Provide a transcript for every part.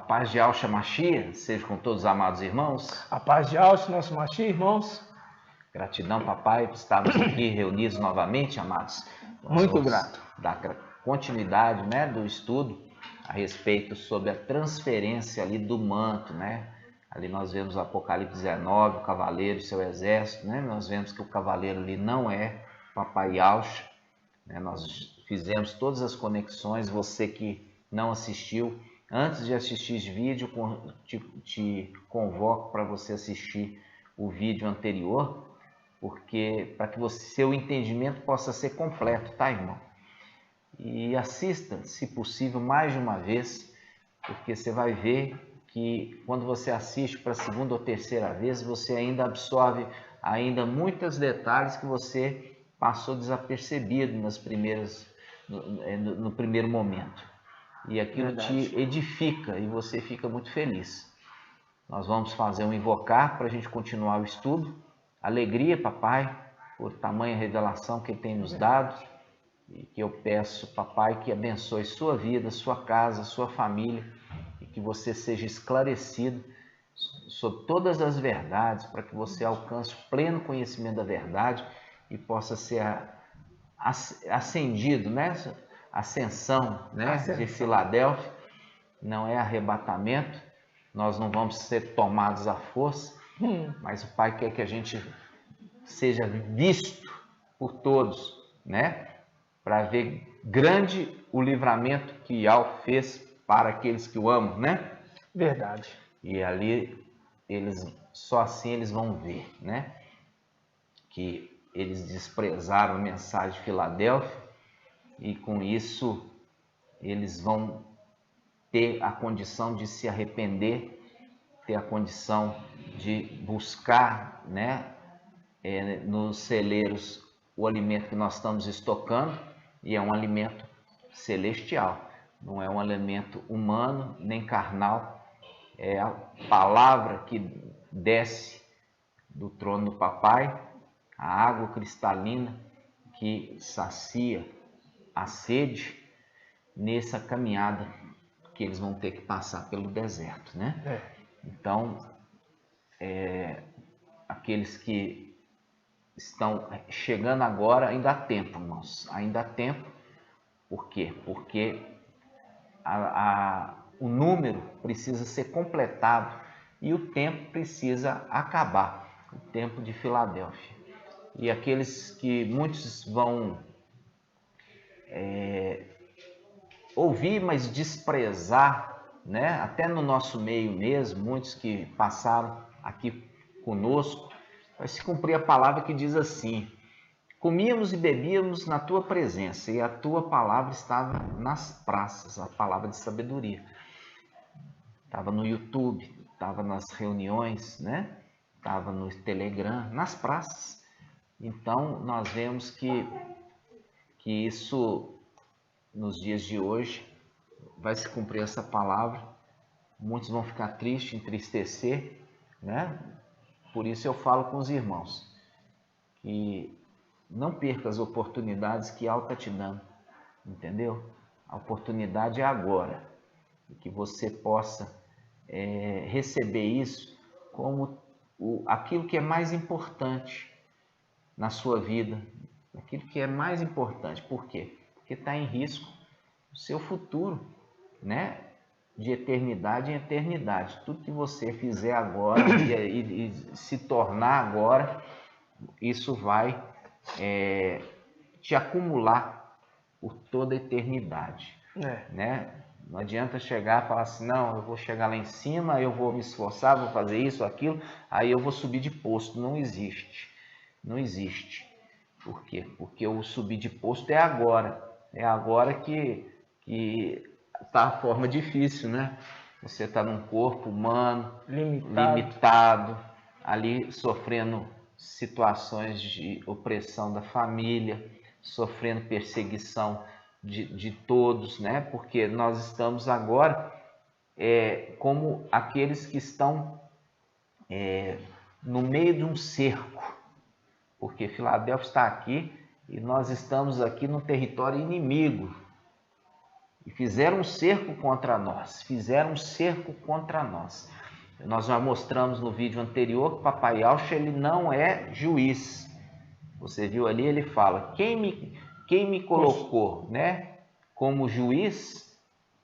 paz de Yahshua Mashiach seja com todos os amados irmãos. A paz de Yahshua, nosso Mashiach, irmãos. Gratidão, papai, por estarmos aqui reunidos novamente, amados. Muito grato. Dar continuidade, né, do estudo a respeito sobre a transferência ali do manto, né? Ali nós vemos o Apocalipse 19, o cavaleiro e seu exército, né? Nós vemos que o cavaleiro ali não é papai Yahshua, né? Nós fizemos todas as conexões. Você que não assistiu, antes de assistir esse vídeo, te convoco para você assistir o vídeo anterior, porque para que seu entendimento possa ser completo, tá, irmão? E assista, se possível, mais de uma vez, porque você vai ver que quando você assiste para a segunda ou terceira vez, você ainda absorve ainda muitos detalhes que você passou desapercebido no primeiro momento. E aquilo te edifica e você fica muito feliz. Nós vamos fazer um invocar para a gente continuar o estudo. Alegria, papai, por tamanha revelação que ele tem nos dado. E que eu peço, papai, que abençoe sua vida, sua casa, sua família, e que você seja esclarecido sobre todas as verdades, para que você alcance o pleno conhecimento da verdade e possa ser ascendido, né? Ascensão, né? De Filadélfia. Não é arrebatamento, nós não vamos ser tomados à força, mas o Pai quer que a gente seja visto por todos, né? Para ver grande o livramento que Yahweh fez para aqueles que o amam, né? Verdade. E ali, só assim eles vão ver, né? Que eles desprezaram a mensagem de Filadélfia e com isso eles vão ter a condição de se arrepender, ter a condição de buscar, né? Nos celeiros o alimento que nós estamos estocando, e é um alimento celestial, não é um alimento humano nem carnal, é a palavra que desce do trono do papai, a água cristalina que sacia a sede nessa caminhada que eles vão ter que passar pelo deserto, né? Então, aqueles que estão chegando agora, ainda há tempo, irmãos, ainda há tempo. Por quê? Porque o número precisa ser completado e o tempo precisa acabar, o tempo de Filadélfia. E aqueles que muitos vão ouvir, mas desprezar, né? Até no nosso meio mesmo, muitos que passaram aqui conosco, vai se cumprir a palavra que diz assim: comíamos e bebíamos na tua presença, e a tua palavra estava nas praças, a palavra de sabedoria. Estava no YouTube, estava nas reuniões, né? Estava no Telegram, nas praças. Então, nós vemos que isso, nos dias de hoje, vai se cumprir essa palavra. Muitos vão ficar tristes, entristecer, né? Por isso eu falo com os irmãos que não perca as oportunidades que Yahweh está te dando, entendeu? A oportunidade é agora, e que você possa receber isso como aquilo que é mais importante na sua vida, aquilo que é mais importante. Por quê? Porque está em risco o seu futuro, né? De eternidade em eternidade. Tudo que você fizer agora e se tornar agora, isso vai te acumular por toda a eternidade, né? Não adianta chegar e falar assim: não, eu vou chegar lá em cima, eu vou me esforçar, vou fazer isso, aquilo, aí eu vou subir de posto. Não existe, não existe. Por quê? Porque o subir de posto é agora que está a forma difícil, né? Você está num corpo humano, limitado, ali sofrendo situações de opressão da família, sofrendo perseguição de todos, né? Porque nós estamos agora como aqueles que estão no meio de um cerco, porque Filadélfia está aqui e nós estamos aqui no território inimigo. e fizeram um cerco contra nós, fizeram um cerco contra nós. Nós já mostramos no vídeo anterior que Papai Yaucha, ele não é juiz. Você viu ali, ele fala, quem me colocou, né, como juiz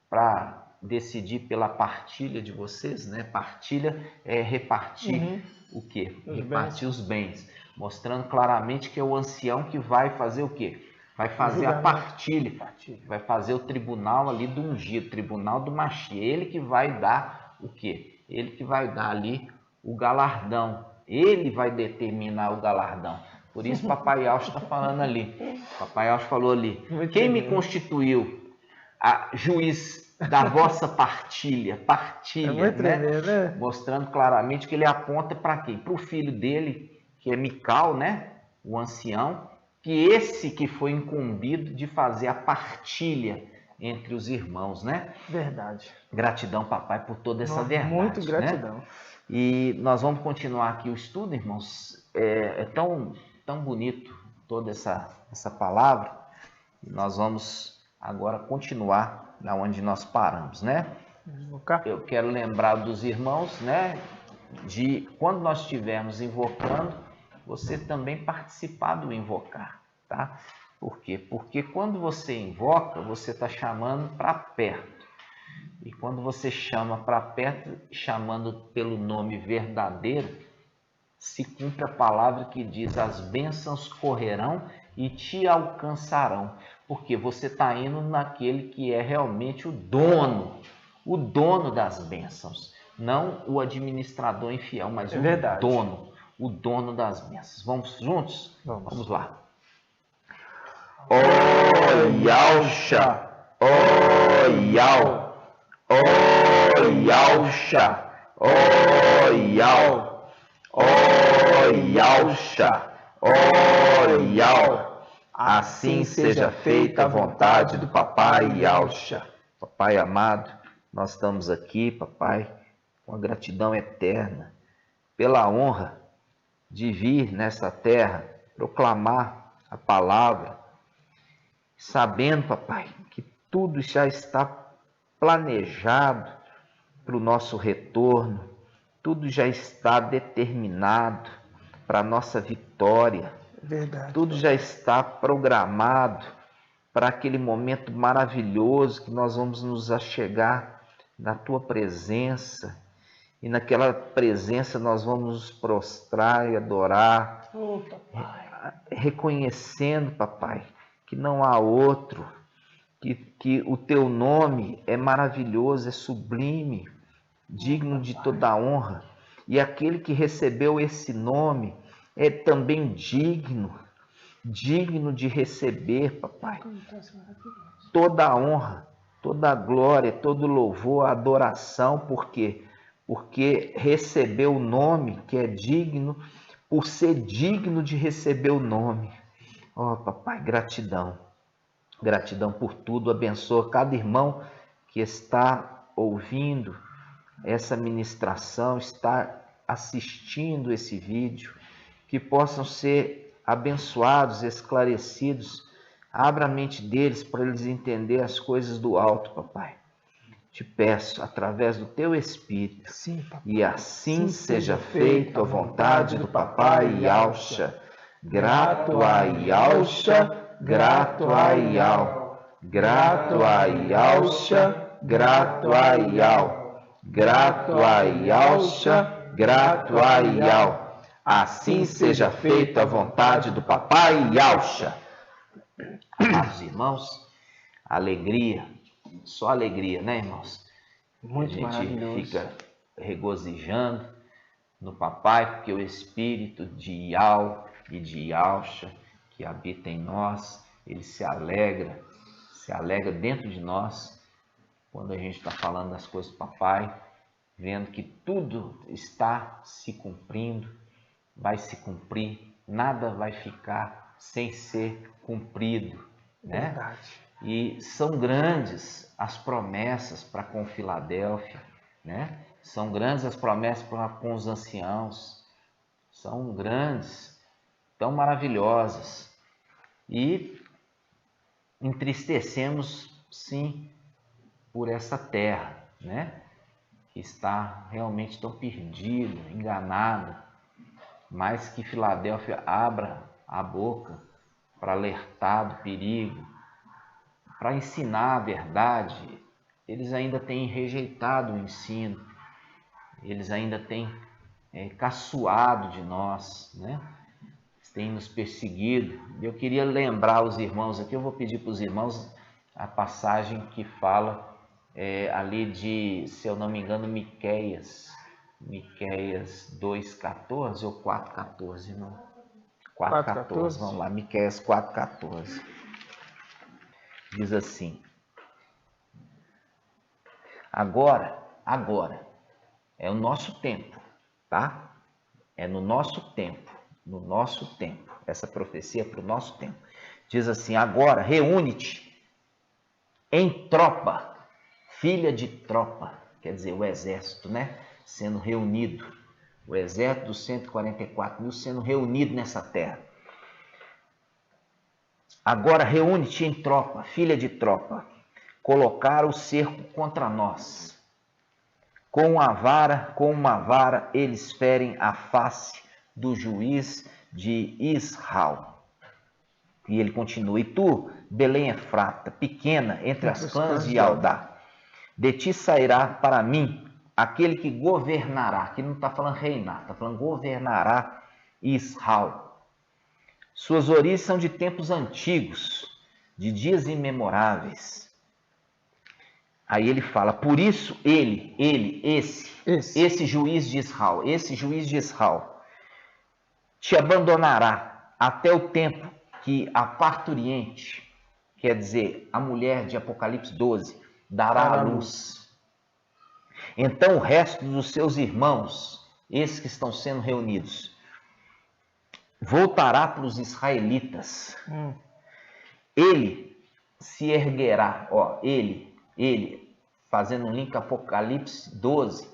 para decidir pela partilha de vocês, né? Partilha é repartir o quê? Repartir os bens, mostrando claramente que é o ancião que vai fazer o quê? Vai fazer a partilha, vai fazer o tribunal ali do ungido, tribunal do Mashiach. Ele que vai dar o quê? Ele que vai dar ali o galardão. Ele vai determinar o galardão. Por isso Papai Yaucha está falando ali. Papai Yaucha falou ali. Quem me constituiu a juiz da vossa partilha? Partilha, né? Mostrando claramente que ele aponta para quem? Para o filho dele, que é Mical, né? O ancião. Que esse que foi incumbido de fazer a partilha entre os irmãos, né? Verdade. Gratidão, papai, por toda essa verdade. Muito gratidão. Né? E nós vamos continuar aqui o estudo, irmãos. É tão bonito toda essa palavra. Nós vamos agora continuar da onde nós paramos, né? Eu quero lembrar dos irmãos, né? De quando nós estivermos invocando, você também participar do invocar, tá? Por quê? Porque quando você invoca, você está chamando para perto. E quando você chama para perto, chamando pelo nome verdadeiro, se cumpre a palavra que diz, as bênçãos correrão e te alcançarão. Porque você está indo naquele que é realmente o dono das bênçãos. Não o administrador infiel, mas o dono das bênçãos. Vamos juntos? Vamos lá. Ó Yaucha, ó Yau, ó Yaucha, ó Yau, ó Yaucha, ó Yau. Assim seja feita a vontade do Papai Yaucha. Papai amado, nós estamos aqui, papai, com a gratidão eterna pela honra de vir nessa terra, proclamar a palavra, sabendo, papai, que tudo já está planejado para o nosso retorno, tudo já está determinado para a nossa vitória, tudo já está programado para aquele momento maravilhoso que nós vamos nos achegar na tua presença. E naquela presença nós vamos nos prostrar e adorar, reconhecendo, papai, que não há outro, que o teu nome é maravilhoso, é sublime, digno de toda honra. E aquele que recebeu esse nome é também digno de receber, papai, toda a honra, toda a glória, todo o louvor, a adoração, porque recebeu o nome que é digno, por ser digno de receber o nome. Ó, papai, gratidão. Gratidão por tudo. Abençoa cada irmão que está ouvindo essa ministração, está assistindo esse vídeo, que possam ser abençoados, esclarecidos. Abra a mente deles para eles entenderem as coisas do alto, papai. Te peço, através do teu Espírito, e assim seja feito a vontade do Papai Yaucha. Grato a Yaucha, grato a Yau, grato a Yaucha, grato a Yau, grato a Yaucha, grato a Yau. Assim seja feita a vontade do Papai Yaucha. Amados irmãos, alegria. Só alegria, né, irmãos? Muito maravilhoso. A gente fica regozijando no papai, porque o espírito de Yau e de Yaucha que habita em nós, ele se alegra dentro de nós, quando a gente está falando das coisas do papai, vendo que tudo está se cumprindo, vai se cumprir, nada vai ficar sem ser cumprido, né? Verdade. E são grandes as promessas para com Filadélfia, né? São grandes as promessas para com os anciãos, são grandes, tão maravilhosas. E entristecemos, sim, por essa terra, né? Que está realmente tão perdida, enganada, mas que Filadélfia abra a boca para alertar do perigo, para ensinar a verdade. Eles ainda têm rejeitado o ensino, eles ainda têm caçoado de nós, né? Têm nos perseguido. Eu queria lembrar os irmãos aqui, eu vou pedir para os irmãos a passagem que fala ali de, se eu não me engano, Miqueias 2,14 ou 4,14, não? 4,14, vamos lá, Miqueias 4,14. Diz assim: agora, é o nosso tempo, tá? É no nosso tempo, essa profecia é para o nosso tempo. Diz assim: agora, reúne-te em tropa, filha de tropa, quer dizer, o exército, né? Sendo reunido, o exército dos 144 mil sendo reunido nessa terra. Agora reúne-te em tropa, filha de tropa, colocar o cerco contra nós. Com uma vara, eles ferem a face do juiz de Israel. E ele continua: e tu, Belém Efrata, pequena entre as clãs de Judá, de ti sairá para mim aquele que governará. Aqui não está falando reinar, está falando governará Israel. Suas origens são de tempos antigos, de dias imemoráveis. Aí ele fala: por isso esse juiz de Israel, te abandonará até o tempo que a parturiente, quer dizer, a mulher de Apocalipse 12, dará à luz. Então o resto dos seus irmãos, esses que estão sendo reunidos, voltará para os israelitas. Ele se erguerá, ele, fazendo um link Apocalipse 12,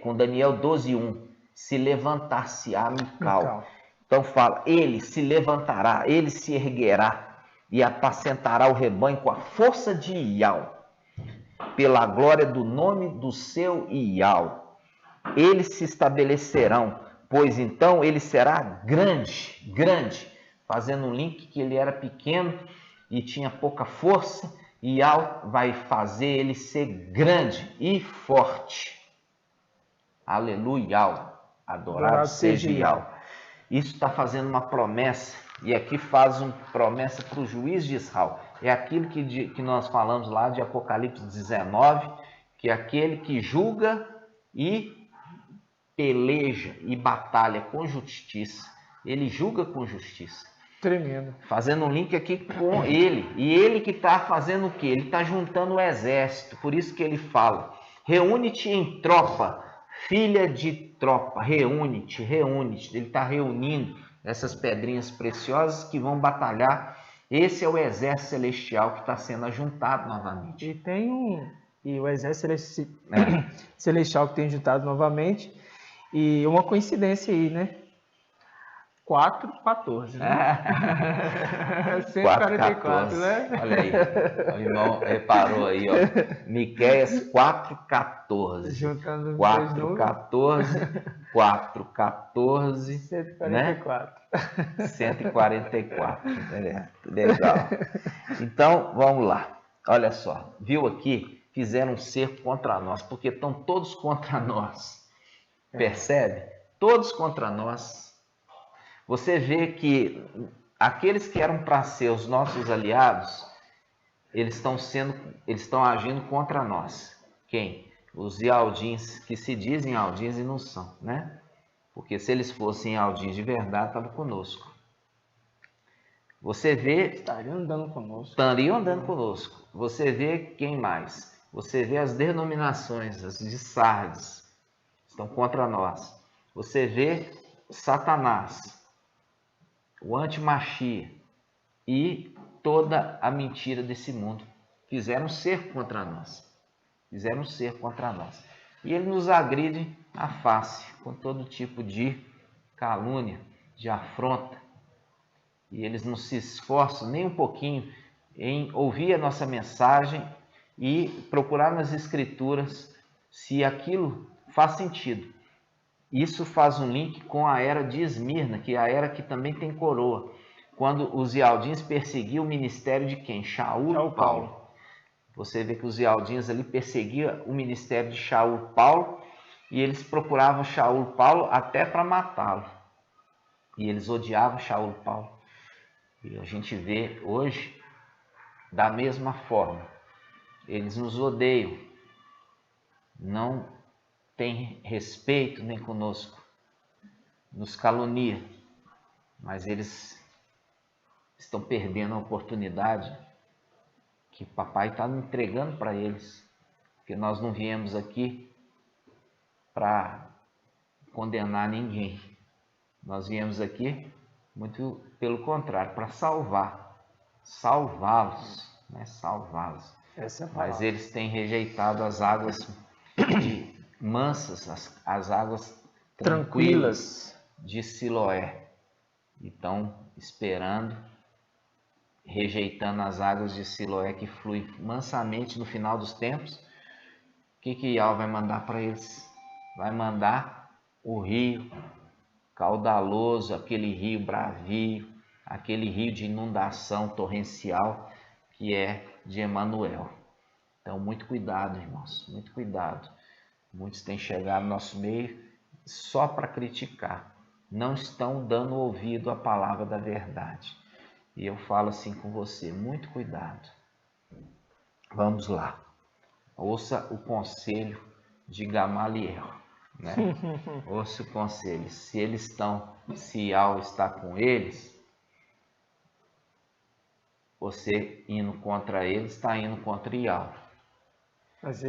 com Daniel 12:1, se levantar-se-á Mical. Então fala, ele se levantará, ele se erguerá e apacentará o rebanho com a força de Ial, pela glória do nome do seu Ial. Eles se estabelecerão, pois então ele será grande, fazendo um link que ele era pequeno e tinha pouca força. Ial vai fazer ele ser grande e forte. Aleluia, adorado seja Ial. Isso está fazendo uma promessa, e aqui faz uma promessa para o juiz de Israel. É aquilo que nós falamos lá de Apocalipse 19, que é aquele que julga e peleja e batalha com justiça. Ele julga com justiça. Tremendo. Fazendo um link aqui com ele. E ele que está fazendo o quê? Ele está juntando o exército. Por isso que ele fala: reúne-te em tropa, filha de tropa. Reúne-te. Ele está reunindo essas pedrinhas preciosas que vão batalhar. Esse é o exército celestial que está sendo ajuntado novamente. E o exército celestial que tem juntado novamente. E uma coincidência aí, né? 4,14, né? 144, né? Olha aí, o irmão reparou aí, ó. Miqueias 4,14. Juntando 4,14, 144. Né? 144. Legal. Então, vamos lá. Olha só, viu aqui? Fizeram um cerco contra nós, porque estão todos contra nós. Percebe? Todos contra nós. Você vê que aqueles que eram para ser os nossos aliados, eles estão agindo contra nós. Quem? Os Ialdins, que se dizem Aldins e não são, né? Porque se eles fossem Aldins de verdade, estavam conosco. Você vê... Estariam andando conosco. Você vê quem mais? Você vê as denominações, as de Sardes, estão contra nós. Você vê Satanás, o antimachia e toda a mentira desse mundo. Fizeram cerco contra nós. E ele nos agride a face com todo tipo de calúnia, de afronta. E eles não se esforçam nem um pouquinho em ouvir a nossa mensagem e procurar nas escrituras se aquilo faz sentido. Isso faz um link com a era de Esmirna, que é a era que também tem coroa, quando os Ialdins perseguiam o ministério de quem? Shaul e Paulo. Você vê que os Ialdins ali perseguiam o ministério de Shaul e Paulo, e eles procuravam Shaul e Paulo até para matá-lo. E eles odiavam Shaul e Paulo. E a gente vê hoje da mesma forma. Eles nos odeiam, não têm respeito nem conosco, nos caluniam, mas eles estão perdendo a oportunidade que papai está entregando para eles, porque nós não viemos aqui para condenar ninguém, nós viemos aqui, muito pelo contrário, para salvá-los, né? Salvá-los. Mas eles têm rejeitado as águas mansas, as águas tranquilas de Siloé. E estão esperando, rejeitando as águas de Siloé que fluem mansamente no final dos tempos. O que Yahweh vai mandar para eles? Vai mandar o rio caudaloso, aquele rio bravio, aquele rio de inundação torrencial que é de Emanuel. Então, muito cuidado, irmãos, muito cuidado. Muitos têm chegado no nosso meio só para criticar, não estão dando ouvido à palavra da verdade. E eu falo assim com você, muito cuidado. Vamos lá, ouça o conselho de Gamaliel, né? Ouça o conselho, se Yahweh está com eles, você indo contra eles, está indo contra Yahweh.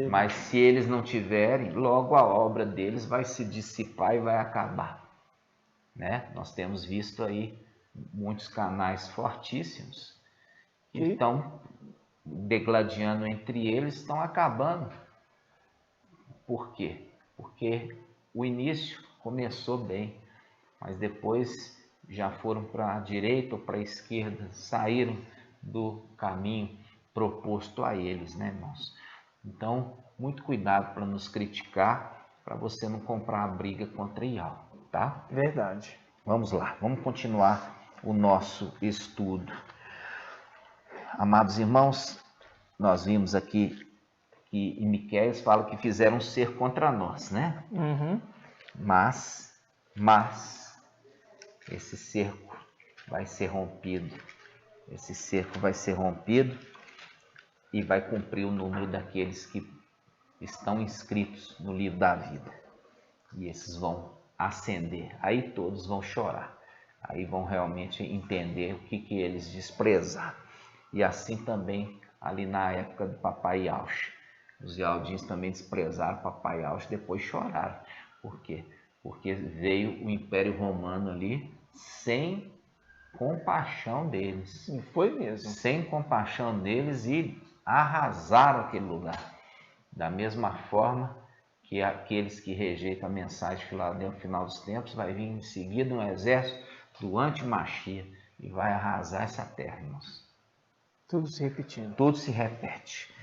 Mas se eles não tiverem, logo a obra deles vai se dissipar e vai acabar, né? Nós temos visto aí muitos canais fortíssimos que estão degladiando entre eles, estão acabando. Por quê? Porque o início começou bem, mas depois já foram para a direita ou para a esquerda, saíram do caminho proposto a eles, né, irmãos? Então, muito cuidado para nos criticar, para você não comprar a briga contra Yahweh, tá? Verdade. Vamos lá, vamos continuar o nosso estudo. Amados irmãos, nós vimos aqui que em Miqueias fala que fizeram um cerco contra nós, né? Uhum. Mas esse cerco vai ser rompido. Esse cerco vai ser rompido e vai cumprir o número daqueles que estão inscritos no livro da vida. E esses vão ascender. Aí todos vão chorar. Aí vão realmente entender o que eles desprezaram. E assim também ali na época do papai Yaush. Os Ialdins também desprezaram o papai Yaush, depois choraram. Por quê? Porque veio o Império Romano ali sem compaixão deles. Foi mesmo. Sem compaixão deles e arrasaram aquele lugar. Da mesma forma que aqueles que rejeitam a mensagem de Filadélfia no final dos tempos, vai vir em seguida um exército do anti-Machia e vai arrasar essa terra, irmãos. Tudo se repetindo. Tudo se repete.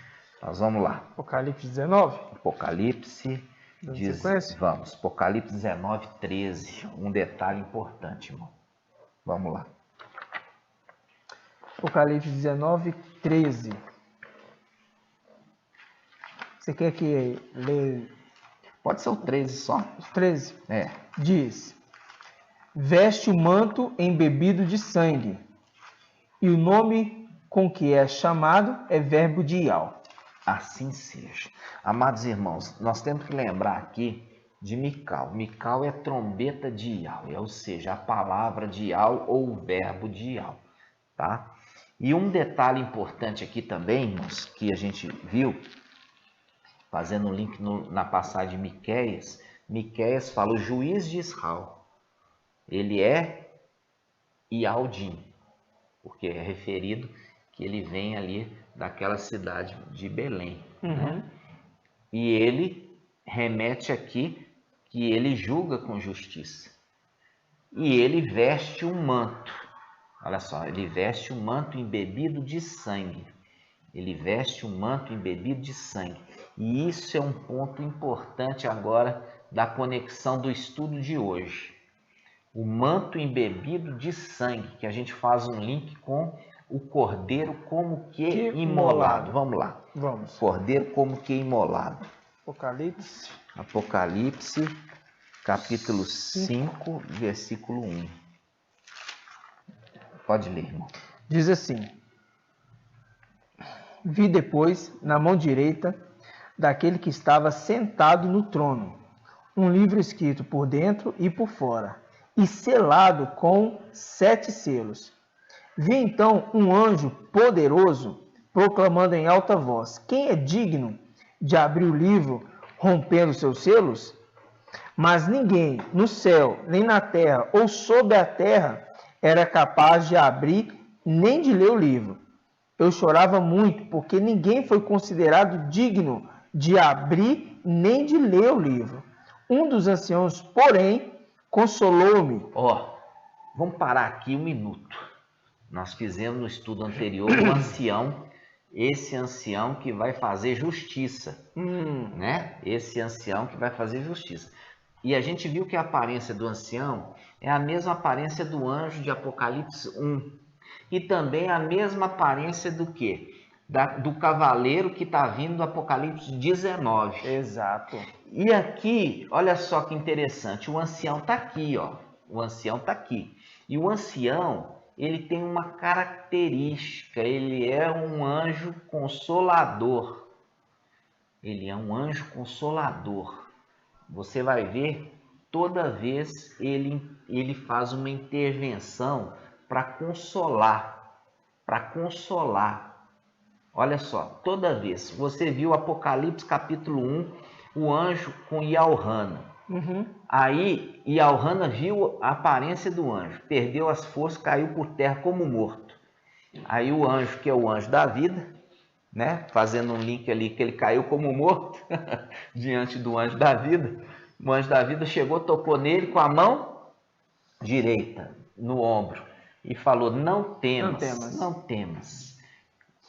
Nós vamos lá. Apocalipse 19. Apocalipse. Vamos. Apocalipse 19, 13. Um detalhe importante, irmão. Vamos lá. Apocalipse 19, 13. Você quer que leia? Pode ser o 13 só. Os 13? É. Diz: veste o manto embebido de sangue, e o nome com que é chamado é Verbo de Yahweh. Assim seja. Amados irmãos, nós temos que lembrar aqui de Mical. Mical é trombeta de Yahweh, ou seja, a palavra de Yahweh ou o verbo de Yahweh, tá? E um detalhe importante aqui também, irmãos, que a gente viu, fazendo um link na passagem de Miqueias, Miqueias fala o juiz de Israel. Ele é Ialdim, porque é referido que ele vem ali daquela cidade de Belém. Uhum. Né? E ele remete aqui que ele julga com justiça. E ele veste um manto. Olha só, ele veste um manto embebido de sangue. Ele veste um manto embebido de sangue. E isso é um ponto importante agora da conexão do estudo de hoje. O manto embebido de sangue, que a gente faz um link com o cordeiro como que imolado. Vamos lá. Vamos. Cordeiro como que imolado. Apocalipse, capítulo 5, versículo 1. Pode ler, irmão. Diz assim: Vi depois, na mão direita daquele que estava sentado no trono, um livro escrito por dentro e por fora, e selado com 7 selos. Vi então um anjo poderoso proclamando em alta voz: Quem é digno de abrir o livro, rompendo seus selos? Mas ninguém no céu, nem na terra ou sob a terra era capaz de abrir nem de ler o livro. Eu chorava muito, porque ninguém foi considerado digno de abrir nem de ler o livro. Um dos anciãos, porém, consolou-me. Vamos parar aqui um minuto. Nós fizemos no estudo anterior um ancião, esse ancião que vai fazer justiça, né? Esse ancião que vai fazer justiça. E a gente viu que a aparência do ancião é a mesma aparência do anjo de Apocalipse 1. E também a mesma aparência do quê? Do cavaleiro que está vindo do Apocalipse 19. Exato. E aqui, olha só que interessante, o ancião está aqui, ó. O ancião está aqui. E o ancião, ele tem uma característica, ele é um anjo consolador. Ele é um anjo consolador. Você vai ver, toda vez ele faz uma intervenção para consolar. Olha só, toda vez. Você viu Apocalipse capítulo 1, o anjo com Ialhana. Aí Ialhana viu a aparência do anjo, perdeu as forças, caiu por terra como morto. Aí o anjo, que é o anjo da vida, né? Fazendo um link ali que ele caiu como morto diante do anjo da vida. O anjo da vida chegou, tocou nele com a mão direita no ombro e falou: não temas.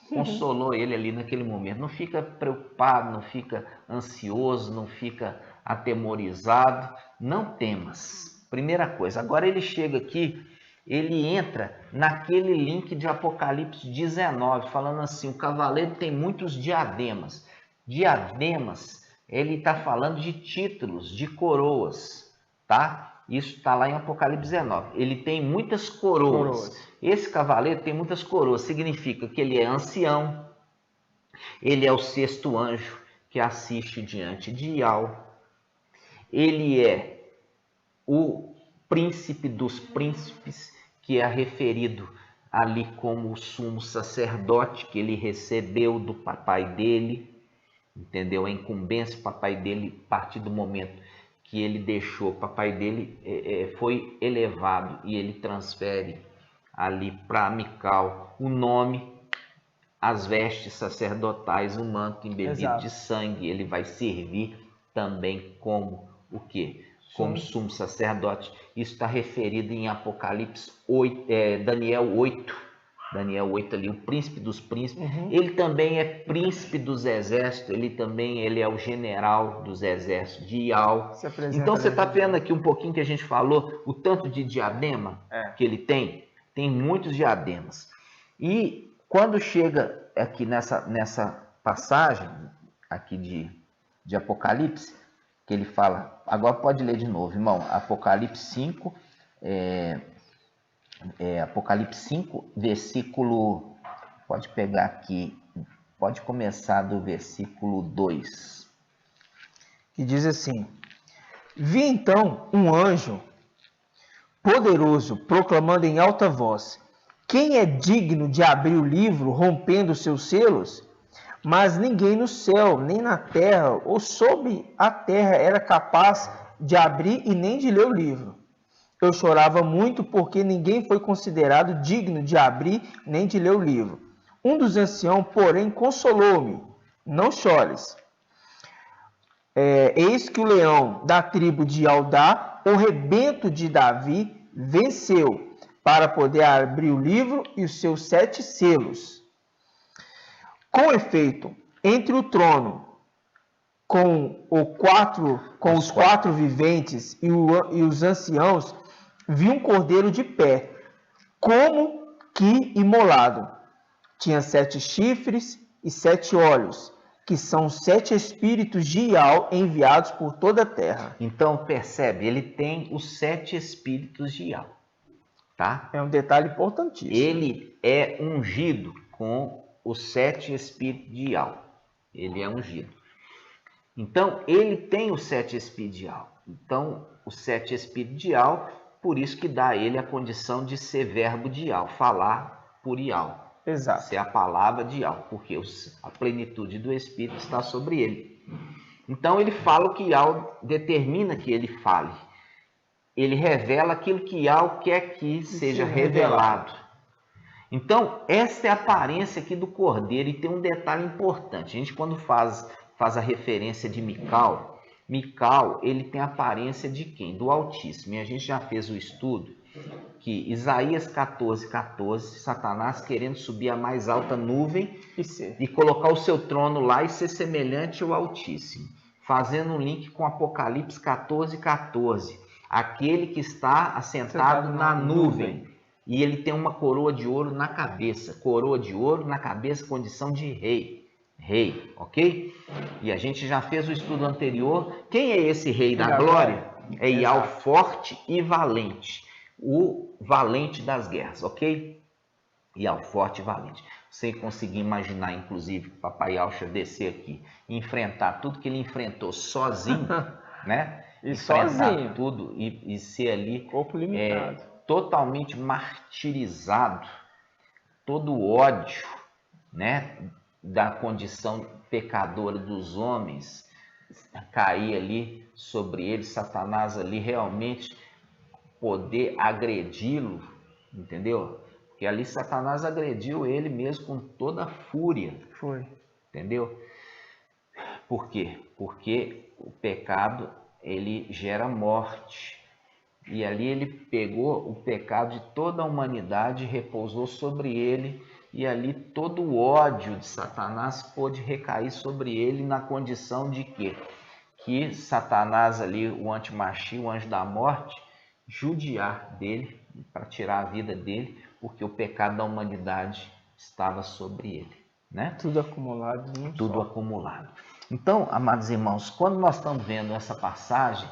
Consolou ele ali naquele momento. Não fica preocupado, não fica ansioso, não fica atemorizado. Não temas. Primeira coisa. Agora ele chega aqui, ele entra naquele link de Apocalipse 19, falando assim: o cavaleiro tem muitos diademas. Diademas, ele está falando de títulos, de coroas, tá? Isso está lá em Apocalipse 19. Ele tem muitas coroas. Esse cavaleiro tem muitas coroas. Significa que ele é ancião. Ele é o 6º anjo que assiste diante de Ial. Ele é o príncipe dos príncipes, que é referido ali como o sumo sacerdote que ele recebeu do papai dele. Entendeu? A incumbência do papai dele, a partir do momento que ele deixou, o papai dele foi elevado e ele transfere ali para Mical o nome, as vestes sacerdotais, o manto embebido de sangue. Ele vai servir também como o quê? Como sumo sacerdote. Isso está referido em Apocalipse 8, Daniel 8. Daniel 8 ali, o príncipe dos príncipes. Ele também é príncipe dos exércitos, ele é o general dos exércitos de Ial. Então você está vendo aqui um pouquinho que a gente falou, o tanto de diadema que ele tem muitos diademas. E quando chega aqui nessa passagem aqui de Apocalipse, que ele fala, agora pode ler de novo, irmão, Apocalipse 5, Apocalipse 5, versículo, pode pegar aqui, pode começar do versículo 2. Que diz assim: Vi então um anjo poderoso proclamando em alta voz: Quem é digno de abrir o livro, rompendo seus selos? Mas ninguém no céu, nem na terra ou sob a terra era capaz de abrir e nem de ler o livro. Eu chorava muito porque ninguém foi considerado digno de abrir nem de ler o livro. Um dos anciãos, porém, consolou-me: Não chores. Eis que o leão da tribo de Judá, o rebento de Davi, venceu para poder abrir o livro e os seus 7 selos. Com efeito, entre o trono com os quatro viventes e os anciãos, vi um cordeiro de pé, como que imolado. Tinha 7 chifres e 7 olhos, que são 7 espíritos de Ial enviados por toda a terra. Então, percebe, ele tem os 7 espíritos de Ial, tá? É um detalhe importantíssimo. Ele é ungido com os 7 espíritos de Ial. Ele é ungido. Então, ele tem os 7 espíritos de Ial. Então, os 7 espíritos de Ial, por isso que dá a ele a condição de ser verbo de Ial, falar por Ial. Exato. Ser a palavra de Ial, porque a plenitude do Espírito está sobre ele. Então, ele fala o que Ial determina que ele fale. Ele revela aquilo que Ial quer que seja revelado. Então, essa é a aparência aqui do cordeiro. E tem um detalhe importante. A gente, quando faz a referência de Mical, ele tem a aparência de quem? Do Altíssimo. E a gente já fez o estudo que Isaías 14:14, Satanás querendo subir a mais alta nuvem e colocar o seu trono lá e ser semelhante ao Altíssimo. Fazendo um link com Apocalipse 14:14. Aquele que está assentado na nuvem. E ele tem uma coroa de ouro na cabeça. Coroa de ouro na cabeça, condição de rei. Rei, ok? E a gente já fez o estudo anterior. Quem é esse rei da glória? É Ial forte e valente. O valente das guerras, ok? Ial forte e valente. Você conseguir imaginar, inclusive, o Papai Yaucha descer aqui e enfrentar tudo que ele enfrentou sozinho, né? E enfrentar sozinho. tudo e ser ali Corpo limitado. totalmente martirizado, todo o ódio, né? Da condição pecadora dos homens cair ali sobre ele, Satanás ali realmente poder agredi-lo, entendeu? Porque ali Satanás agrediu ele mesmo com toda a fúria. Foi. Entendeu? Por quê? Porque o pecado, ele gera morte. E ali ele pegou o pecado de toda a humanidade e repousou sobre ele. E ali todo o ódio de Satanás pôde recair sobre ele na condição de quê? Que Satanás ali, o antimachia, o anjo da morte, judiar dele para tirar a vida dele, porque o pecado da humanidade estava sobre ele, né? Tudo acumulado. Tudo acumulado. Então, amados irmãos, quando nós estamos vendo essa passagem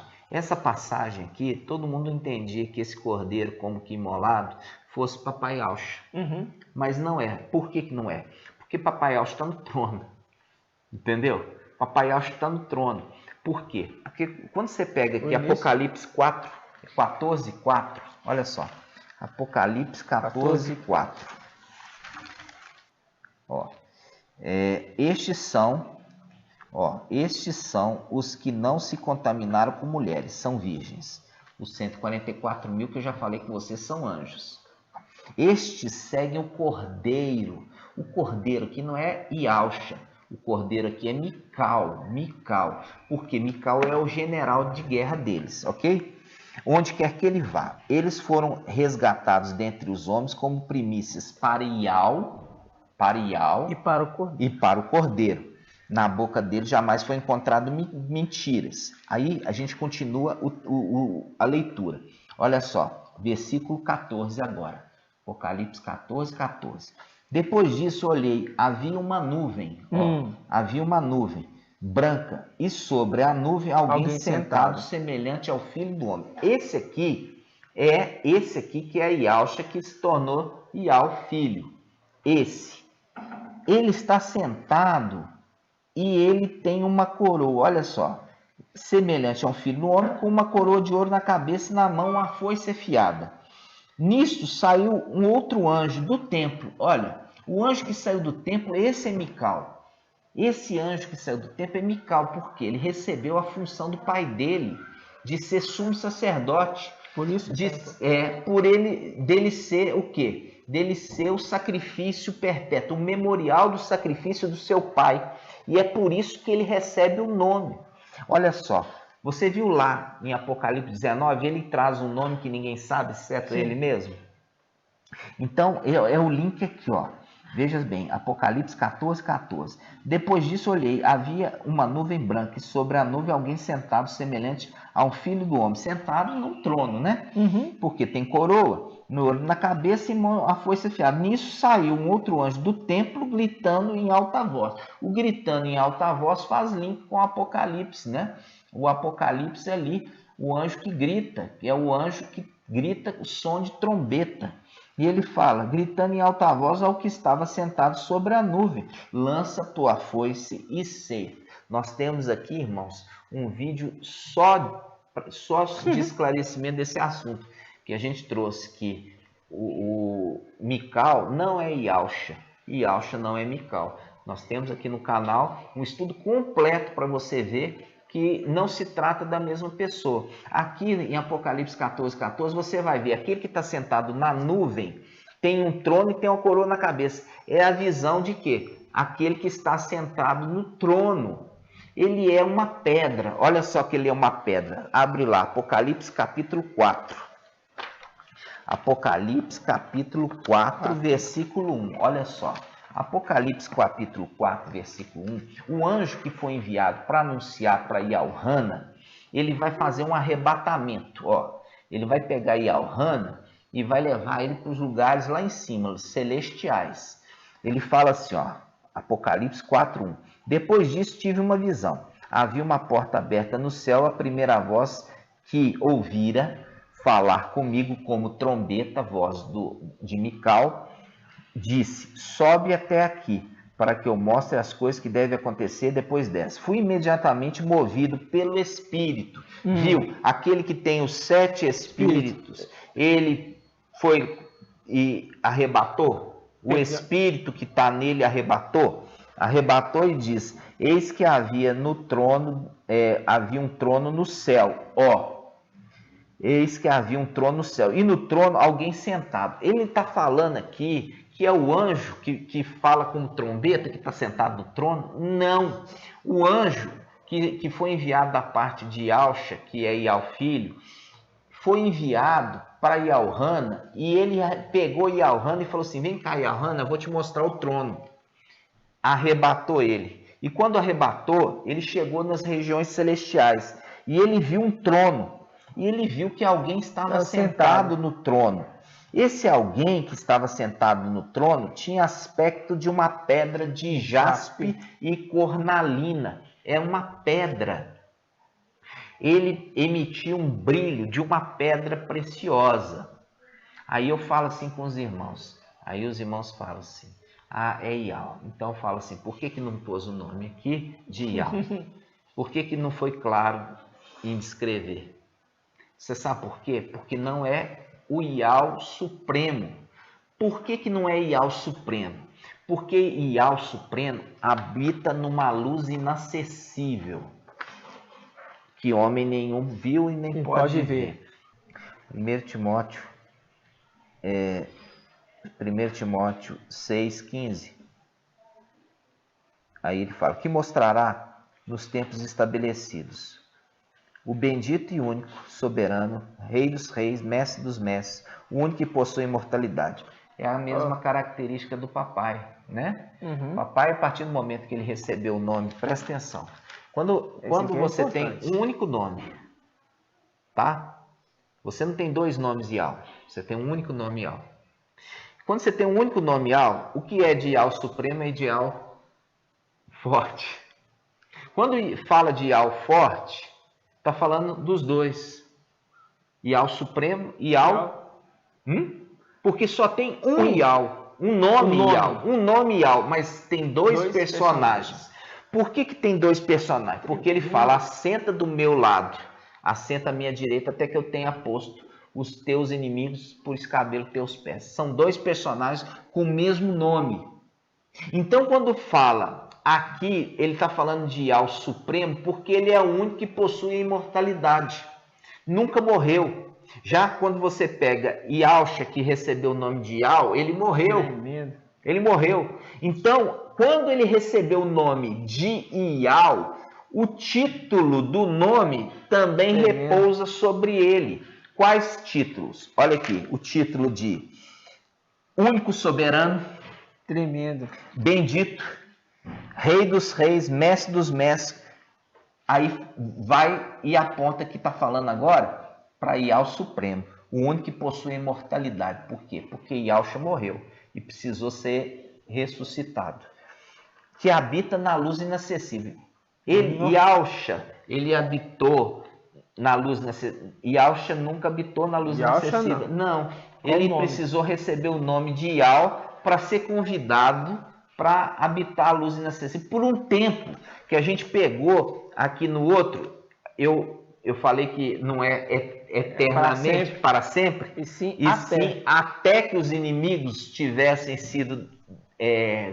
aqui, todo mundo entendia que esse cordeiro, como que imolado, fosse Papai Yaucha. Mas não é. Por que que não é? Porque Papai Yaucha está no trono. Entendeu? Papai Yaucha está no trono. Por quê? Porque quando você pega aqui Apocalipse 14:4, olha só. Apocalipse 14:4. Ó, estes são os que não se contaminaram com mulheres, são virgens. Os 144 mil que eu já falei com vocês são anjos. Estes seguem o cordeiro. O cordeiro aqui não é Yaucha. O cordeiro aqui é Mical. Porque Mical é o general de guerra deles, ok? Onde quer que ele vá. Eles foram resgatados dentre os homens como primícias para Ial E para o cordeiro. e para o cordeiro. Na boca dele jamais foi encontrado mentiras. Aí a gente continua a leitura. Olha só, versículo 14 agora. Apocalipse 14:14. Depois disso olhei, havia uma nuvem branca, e sobre a nuvem alguém sentado, semelhante ao Filho do Homem. Esse aqui que é Yaucha, que se tornou Ial Filho. Ele está sentado e ele tem uma coroa, olha só, semelhante ao Filho do Homem, com uma coroa de ouro na cabeça e na mão uma foice afiada. Nisto saiu um outro anjo do templo. Olha, o anjo que saiu do templo, esse é Mical. Esse anjo que saiu do templo é Mical, porque ele recebeu a função do pai dele de ser sumo sacerdote. Por isso, dele ser o quê? Dele ser o sacrifício perpétuo, o memorial do sacrifício do seu pai. E é por isso que ele recebe o nome. Olha só. Você viu lá em Apocalipse 19, ele traz um nome que ninguém sabe, exceto ele mesmo? Então, é o link aqui, ó. Veja bem, Apocalipse 14, 14. Depois disso olhei, havia uma nuvem branca, e sobre a nuvem alguém sentado, semelhante a um filho do homem, sentado num trono, né? Porque tem coroa na cabeça e a foice afiada. Nisso saiu um outro anjo do templo, gritando em alta voz. O gritando em alta voz faz link com o Apocalipse, né? O Apocalipse ali, o anjo que grita, que é o anjo que grita o som de trombeta. E ele fala, gritando em alta voz ao que estava sentado sobre a nuvem, lança tua foice e ceia. Nós temos aqui, irmãos, um vídeo só de esclarecimento desse assunto, que a gente trouxe que o Mical não é Ialcha, Ialcha não é Mical. Nós temos aqui no canal um estudo completo para você ver que não se trata da mesma pessoa. Aqui em Apocalipse 14, 14, você vai ver aquele que está sentado na nuvem, tem um trono e tem uma coroa na cabeça. É a visão de quê? Aquele que está sentado no trono. Ele é uma pedra. Olha só que ele é uma pedra. Abre lá, Apocalipse capítulo 4. Apocalipse capítulo 4, versículo 1. Olha só. Apocalipse capítulo 4, versículo 1, o anjo que foi enviado para anunciar para Ialhana, ele vai fazer um arrebatamento, ó. Ele vai pegar Ialhana e vai levar ele para os lugares lá em cima, os celestiais. Ele fala assim, ó, Apocalipse 4, 1. Depois disso tive uma visão. Havia uma porta aberta no céu, a primeira voz que ouvira falar comigo como trombeta, voz de Mical, disse, sobe até aqui, para que eu mostre as coisas que devem acontecer depois dessa. Fui imediatamente movido pelo Espírito. Viu? Aquele que tem os 7 Espíritos, ele foi e arrebatou. O Espírito que está nele arrebatou. Arrebatou e diz, eis que havia no trono, havia um trono no céu. Ó, eis que havia um trono no céu. E no trono alguém sentado. Ele está falando aqui que é o anjo que fala como trombeta, que está sentado no trono? Não. O anjo que foi enviado da parte de Ialcha, que é Ial filho, foi enviado para Ialhana, e ele pegou Ialhana e falou assim, vem cá, Ialhana, eu vou te mostrar o trono. Arrebatou ele. E quando arrebatou, ele chegou nas regiões celestiais, e ele viu um trono, e ele viu que alguém estava sentado no trono. Esse alguém que estava sentado no trono tinha aspecto de uma pedra de jaspe e cornalina. É uma pedra. Ele emitia um brilho de uma pedra preciosa. Aí eu falo assim com os irmãos. Aí os irmãos falam assim, é Ial. Então eu falo assim, por que não pôs o nome aqui de Ial? Por que não foi claro em descrever? Você sabe por quê? Porque não é o Ial Supremo. Por que não é Ial Supremo? Porque Ial Supremo habita numa luz inacessível, que homem nenhum viu e nem pode ver. 1 Timóteo 6,15. Aí ele fala, que mostrará nos tempos estabelecidos o bendito e único, soberano, Rei dos reis, Mestre dos mestres, o único que possui imortalidade. É a mesma característica do papai, né? Papai, a partir do momento que ele recebeu o nome, presta atenção. Quando você tem um único nome, tá? Você não tem 2 nomes Ial, você tem um único nome Ial. Quando você tem um único nome Ial, o que é de Ial Supremo é de Ial Forte. Quando fala de Ial Forte, está falando dos 2. Ial Supremo e Ial. Porque só tem um Ial, um nome Ial. Um nome Ial, mas tem 2 personagens. Por que tem 2 personagens? Porque ele fala, assenta do meu lado, assenta à minha direita, até que eu tenha posto os teus inimigos por escabelo dos teus pés. São 2 personagens com o mesmo nome. Então, quando fala aqui, ele está falando de Ial Supremo, porque ele é o único que possui a imortalidade. Nunca morreu. Já quando você pega Ialcha, que recebeu o nome de Ial, ele morreu. Ele morreu. Então, quando ele recebeu o nome de Ial, o título do nome também repousa sobre ele. Quais títulos? Olha aqui, o título de único soberano, Tremendo. Bendito, Rei dos reis, Mestre dos mestres. Aí vai e aponta que está falando agora para Ial Supremo, o único que possui imortalidade. Por quê? Porque Ialcha morreu e precisou ser ressuscitado. Que habita na luz inacessível. Ialcha, ele habitou na luz inacessível. Ialcha nunca habitou na luz inacessível. Não. Ele precisou receber o nome de Ial para ser convidado para habitar a luz inacessível por um tempo que a gente pegou aqui no outro. Eu falei que não é eternamente, para sempre, e sim até que os inimigos tivessem sido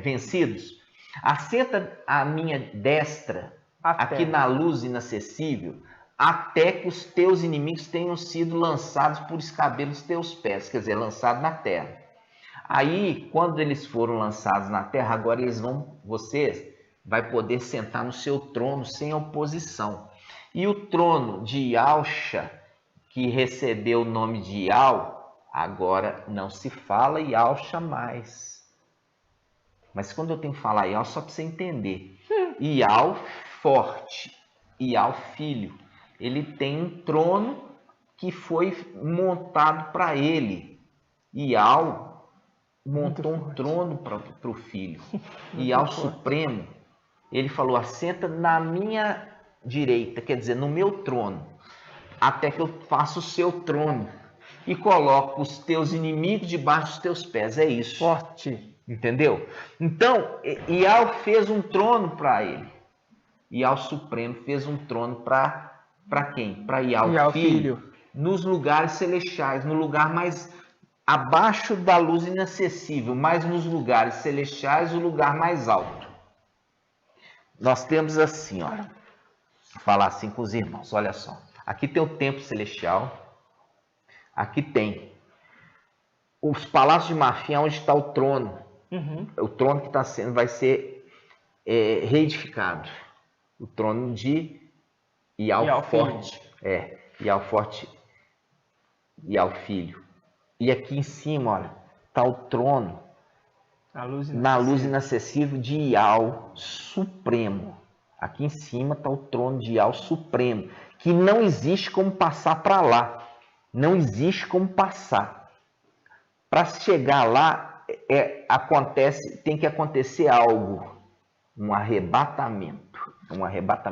vencidos. Assenta a minha destra aqui na luz inacessível, até que os teus inimigos tenham sido lançados por escabelo dos teus pés, quer dizer, lançados na terra. Aí, quando eles foram lançados na terra, agora você vai poder sentar no seu trono sem oposição. E o trono de Ialcha, que recebeu o nome de Ial, agora não se fala Ialcha mais. Mas quando eu tenho que falar Ial, só para você entender. Ial forte, Ial filho. Ele tem um trono que foi montado para ele. Ial montou um trono para o filho. Ial Supremo, ele falou, assenta na minha direita, quer dizer, no meu trono, até que eu faça o seu trono e coloco os teus inimigos debaixo dos teus pés. É isso. Forte. Entendeu? Então, Ial fez um trono para ele. Ial Supremo fez um trono para quem? Para Ial filho. Nos lugares celestiais, no lugar mais abaixo da luz inacessível, mas nos lugares celestiais, o lugar mais alto. Nós temos assim, olha, vou falar assim com os irmãos, olha só. Aqui tem o templo celestial, aqui tem os palácios de marfim, onde está o trono. O trono que vai ser reedificado. O trono de Ial Forte. Ial Forte, Ial Filho. E aqui em cima, olha, está o trono na luz inacessível de Ial Supremo. Aqui em cima está o trono de Ial Supremo, que não existe como passar para lá. Não existe como passar. Para chegar lá, tem que acontecer algo. Um arrebatamento.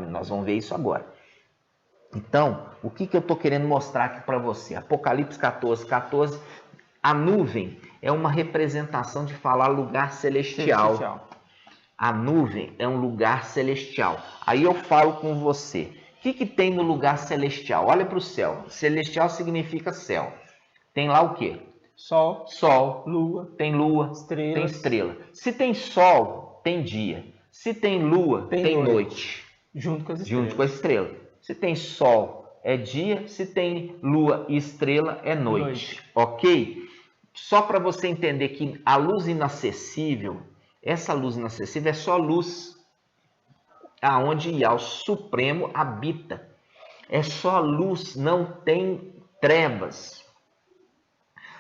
Nós vamos ver isso agora. Então, o que eu estou querendo mostrar aqui para você? Apocalipse 14. A nuvem é uma representação de falar lugar celestial. A nuvem é um lugar celestial. Aí eu falo com você. O que tem no lugar celestial? Olha para o céu. Celestial significa céu. Tem lá o quê? Sol. Lua. Tem lua. Tem estrela. Se tem sol, tem dia. Se tem lua, tem noite. Junto com as estrelas. Se tem sol, é dia. Se tem lua e estrela, é noite. Ok? Só para você entender que a luz inacessível, essa luz inacessível é só luz aonde Ial Supremo habita. É só luz, não tem trevas.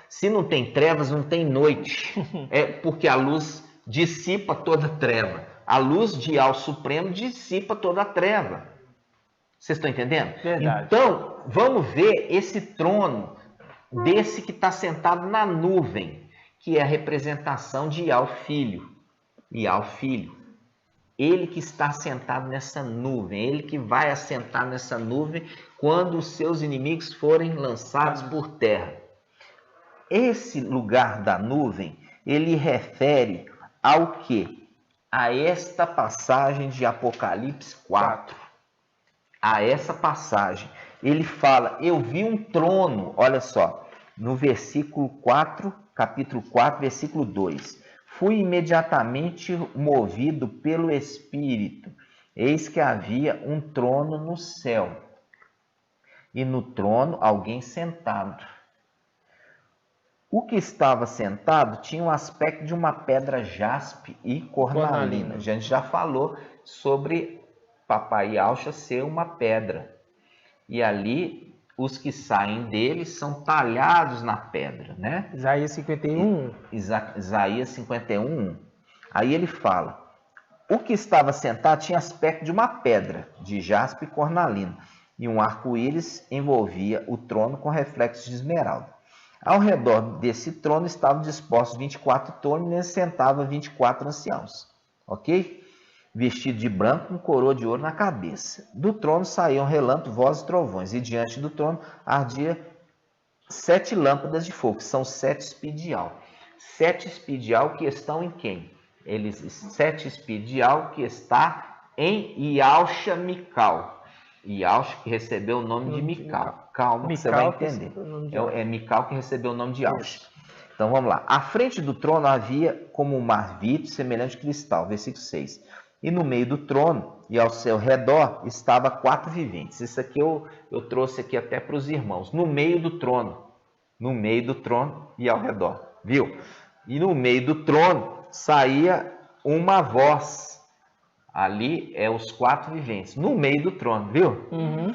Se não tem trevas, não tem noite. É porque a luz dissipa toda treva. A luz de Ial Supremo dissipa toda a treva. Vocês estão entendendo? Verdade. Então, vamos ver esse trono desse que está sentado na nuvem, que é a representação de Ial Filho. Ial Filho. Ele que está sentado nessa nuvem, ele que vai assentar nessa nuvem quando os seus inimigos forem lançados por terra. Esse lugar da nuvem, ele refere ao quê? A esta passagem de Apocalipse 4. A essa passagem. Ele fala, eu vi um trono, olha só, no versículo 4, capítulo 4, versículo 2. Fui imediatamente movido pelo Espírito. Eis que havia um trono no céu. E no trono alguém sentado. O que estava sentado tinha um aspecto de uma pedra jaspe e cornalina. A gente já falou sobre Papai Ialcha ser uma pedra. E ali, os que saem dele são talhados na pedra, né? Isaías 51. Isaías 51. Aí ele fala: o que estava sentado tinha aspecto de uma pedra de jaspe e cornalina, e um arco-íris envolvia o trono com reflexos de esmeralda. Ao redor desse trono estavam dispostos 24 tronos, e neles sentavam 24 anciãos, ok? Vestido de branco, com coroa de ouro na cabeça. Do trono saíam relâmpagos, vozes e trovões, e diante do trono ardia 7 lâmpadas de fogo, que são 7 espedial. 7 espedial que estão em quem? 7 espedial que está em Yalcha Mical. Yalcha que recebeu o nome de Mical. Calma, que você vai entender. É Mical que recebeu o nome de Yalcha. Então vamos lá. À frente do trono havia como um mar vítreo semelhante a cristal. Versículo 6. E no meio do trono e ao seu redor estava 4 viventes. Isso aqui eu trouxe aqui até para os irmãos. No meio do trono. No meio do trono e ao redor. Viu? E no meio do trono saía uma voz. Ali é os 4 viventes. No meio do trono, viu? Uhum.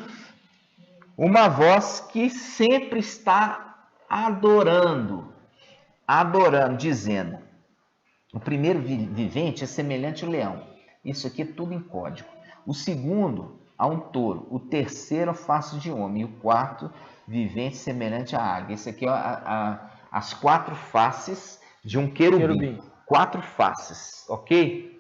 Uma voz que sempre está adorando, dizendo: o primeiro vivente é semelhante ao leão. Isso aqui é tudo em código. O segundo a um touro. O terceiro a face de homem. E o quarto vivente semelhante à águia. Isso aqui é as 4 faces de um querubim. 4 faces, ok?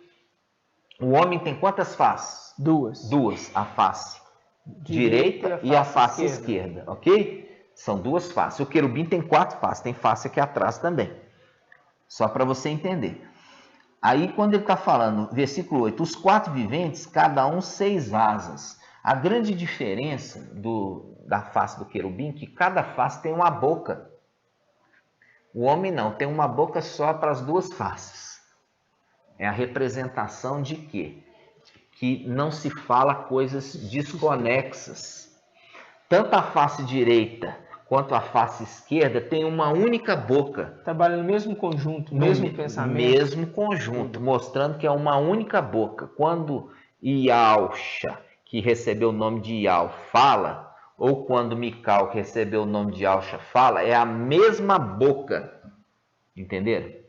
O homem tem quantas faces? 2. A face direita e a face esquerda, ok? São 2 faces. O querubim tem 4 faces. Tem face aqui atrás também. Só para você entender. Aí quando ele está falando, versículo 8, os 4 viventes, cada um 6 asas. A grande diferença da face do querubim é que cada face tem uma boca. O homem não, tem uma boca só para as 2 faces. É a representação de quê? Que não se fala coisas desconexas. Tanto a face direita quanto a face esquerda tem uma única boca. Trabalha no mesmo conjunto, mesmo pensamento. Mesmo conjunto, mostrando que é uma única boca. Quando Yalcha, que recebeu o nome de Yal, fala, ou quando Mical, que recebeu o nome de Yalcha, fala, é a mesma boca. Entenderam?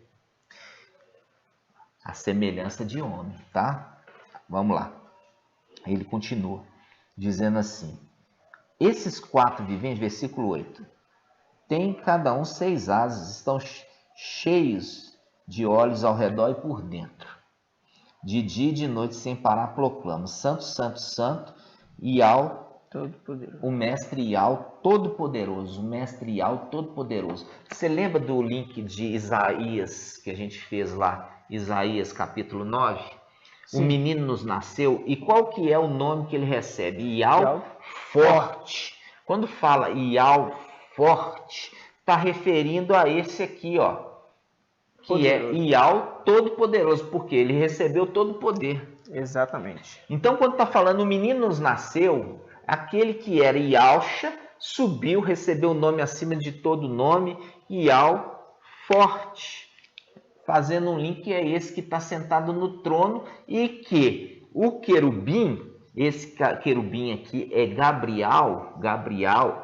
A semelhança de homem, tá? Vamos lá. Ele continua dizendo assim: esses 4 viventes, versículo 8, tem cada um 6 asas, estão cheios de olhos ao redor e por dentro. De dia e de noite sem parar proclamam: Santo, Santo, Santo, Yal, o Mestre Yal Todo-Poderoso. O Mestre Yal Todo-Poderoso. Você lembra do link de Isaías que a gente fez lá? Isaías capítulo 9? Sim. O menino nos nasceu. E qual que é o nome que ele recebe? Yal Forte. Quando fala Yal Forte, está referindo a esse aqui, ó, que poderoso. É Yal Todo-Poderoso, porque ele recebeu todo o poder. Exatamente. Então, quando está falando o menino nos nasceu, aquele que era Yalcha subiu, recebeu o nome acima de todo nome, Yal Forte. Fazendo um link, é esse que está sentado no trono e que o querubim, esse querubim aqui é Gabriel,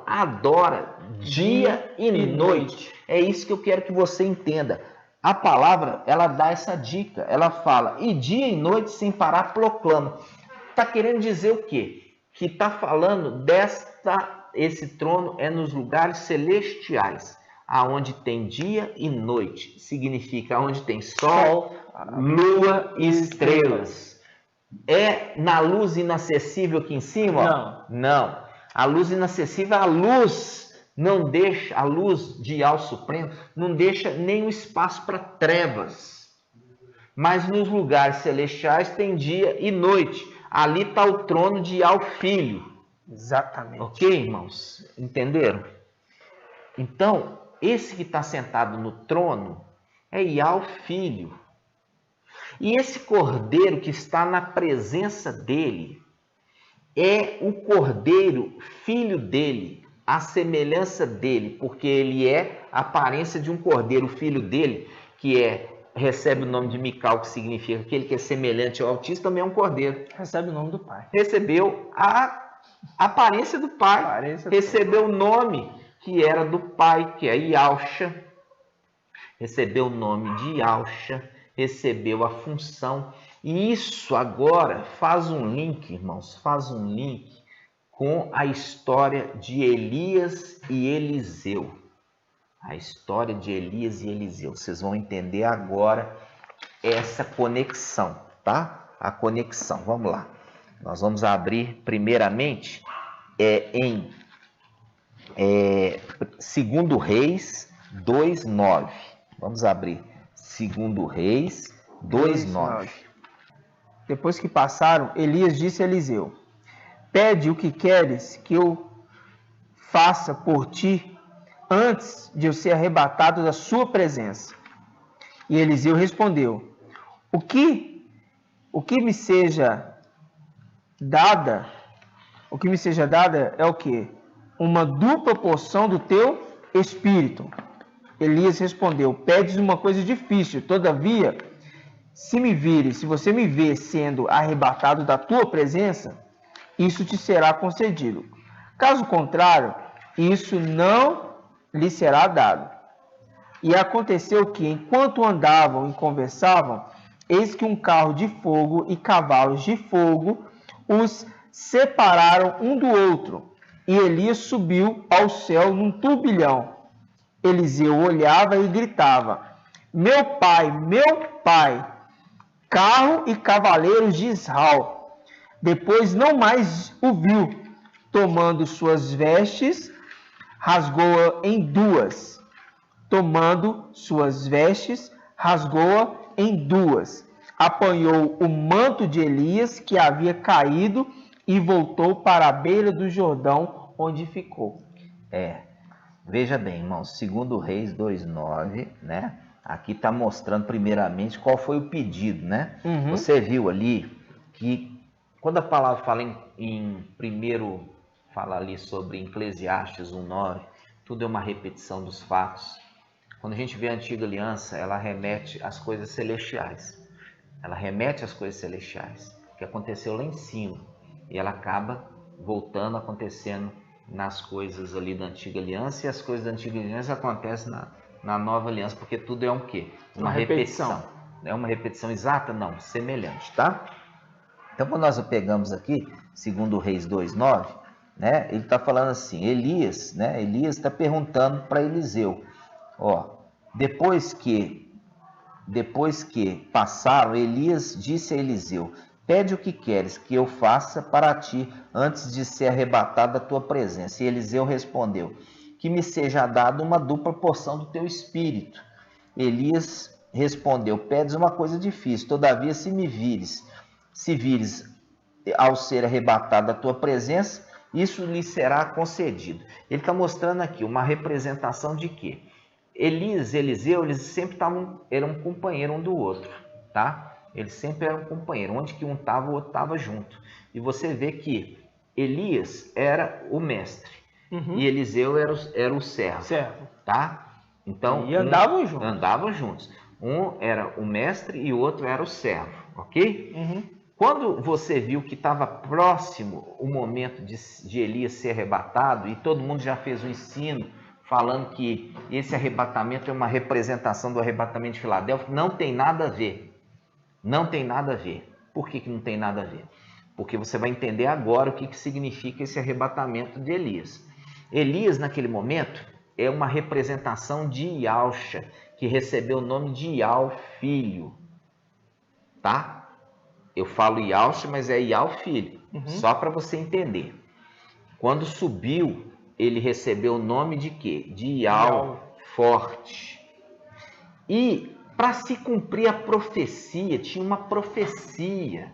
adora dia e noite. É isso que eu quero que você entenda. A palavra, ela dá essa dica, ela fala, e dia e noite sem parar proclama. Está querendo dizer o quê? Que está falando esse trono é nos lugares celestiais. Aonde tem dia e noite, significa aonde tem sol, lua e estrelas. É na luz inacessível aqui em cima? Não. A luz inacessível, a luz não deixa, a luz de Yal Supremo não deixa nenhum espaço para trevas. Mas nos lugares celestiais tem dia e noite. Ali está o trono de Yal Filho. Exatamente. Ok, irmãos? Entenderam? Então, esse que está sentado no trono é Yal Filho. E esse cordeiro que está na presença dele é o cordeiro filho dele, a semelhança dele, porque ele é a aparência de um cordeiro. O filho dele, que recebe o nome de Mical, que significa aquele que é semelhante ao Altíssimo, também é um cordeiro. Recebe o nome do Pai. Recebeu a aparência do Pai. Recebeu o nome que era do pai, que é Yalcha, recebeu o nome de Yalcha, recebeu a função. E isso agora faz um link, irmãos, faz um link com a história de Elias e Eliseu. A história de Elias e Eliseu. Vocês vão entender agora essa conexão, tá? A conexão. Vamos lá. Nós vamos abrir primeiramente em 2 Reis 2:9. Vamos abrir 2 Reis 2:9. Depois que passaram, Elias disse a Eliseu: pede o que queres que eu faça por ti antes de eu ser arrebatado da sua presença. E Eliseu respondeu: o que me seja dada é o quê? Uma dupla porção do teu espírito. Elias respondeu: pedes uma coisa difícil, todavia, se você me vê sendo arrebatado da tua presença, isso te será concedido. Caso contrário, isso não lhe será dado. E aconteceu que, enquanto andavam e conversavam, eis que um carro de fogo e cavalos de fogo os separaram um do outro, e Elias subiu ao céu num turbilhão. Eliseu olhava e gritava: meu pai, carro e cavaleiros de Israel. Depois não mais o viu. Tomando suas vestes, rasgou-a em duas. Apanhou o manto de Elias que havia caído e voltou para a beira do Jordão, onde ficou. Veja bem, irmãos, 2 Reis 2:9, né? Aqui está mostrando primeiramente qual foi o pedido, né? Você viu ali que quando a palavra fala primeiro fala ali sobre Eclesiastes 1:9, tudo é uma repetição dos fatos. Quando a gente vê a antiga aliança, ela remete às coisas celestiais. Ela remete às coisas celestiais, que aconteceu lá em cima. E ela acaba voltando, acontecendo nas coisas ali da antiga aliança, e as coisas da antiga aliança acontecem na nova aliança, porque tudo é um quê? Uma repetição. É uma repetição exata? Não, semelhante, tá? Então, quando nós pegamos aqui, 2 Reis 2:9, né, ele está falando assim, Elias está perguntando para Eliseu, depois que passaram, Elias disse a Eliseu: pede o que queres que eu faça para ti antes de ser arrebatado da tua presença. E Eliseu respondeu: que me seja dada uma dupla porção do teu espírito. Elias respondeu: pedes uma coisa difícil, todavia se vires ao ser arrebatado da tua presença, isso lhe será concedido. Ele está mostrando aqui uma representação de quê? Elias e Eliseu, eles sempre eram um companheiro um do outro, tá? Eles sempre eram companheiros, onde que um estava, o outro estava junto. E você vê que Elias era o mestre e Eliseu era o servo, tá? Então, e andavam juntos. Um era o mestre e o outro era o servo, ok? Quando você viu que estava próximo o momento de Elias ser arrebatado, e todo mundo já fez o ensino falando que esse arrebatamento é uma representação do arrebatamento de Filadélfia, não tem nada a ver. Não tem nada a ver. Por que não tem nada a ver? Porque você vai entender agora o que significa esse arrebatamento de Elias. Elias, naquele momento, é uma representação de Ialcha, que recebeu o nome de Ial, filho. Tá? Eu falo Ialcha, mas é Ial, filho. Só para você entender. Quando subiu, ele recebeu o nome de quê? De Ial, forte. E para se cumprir a profecia, tinha uma profecia.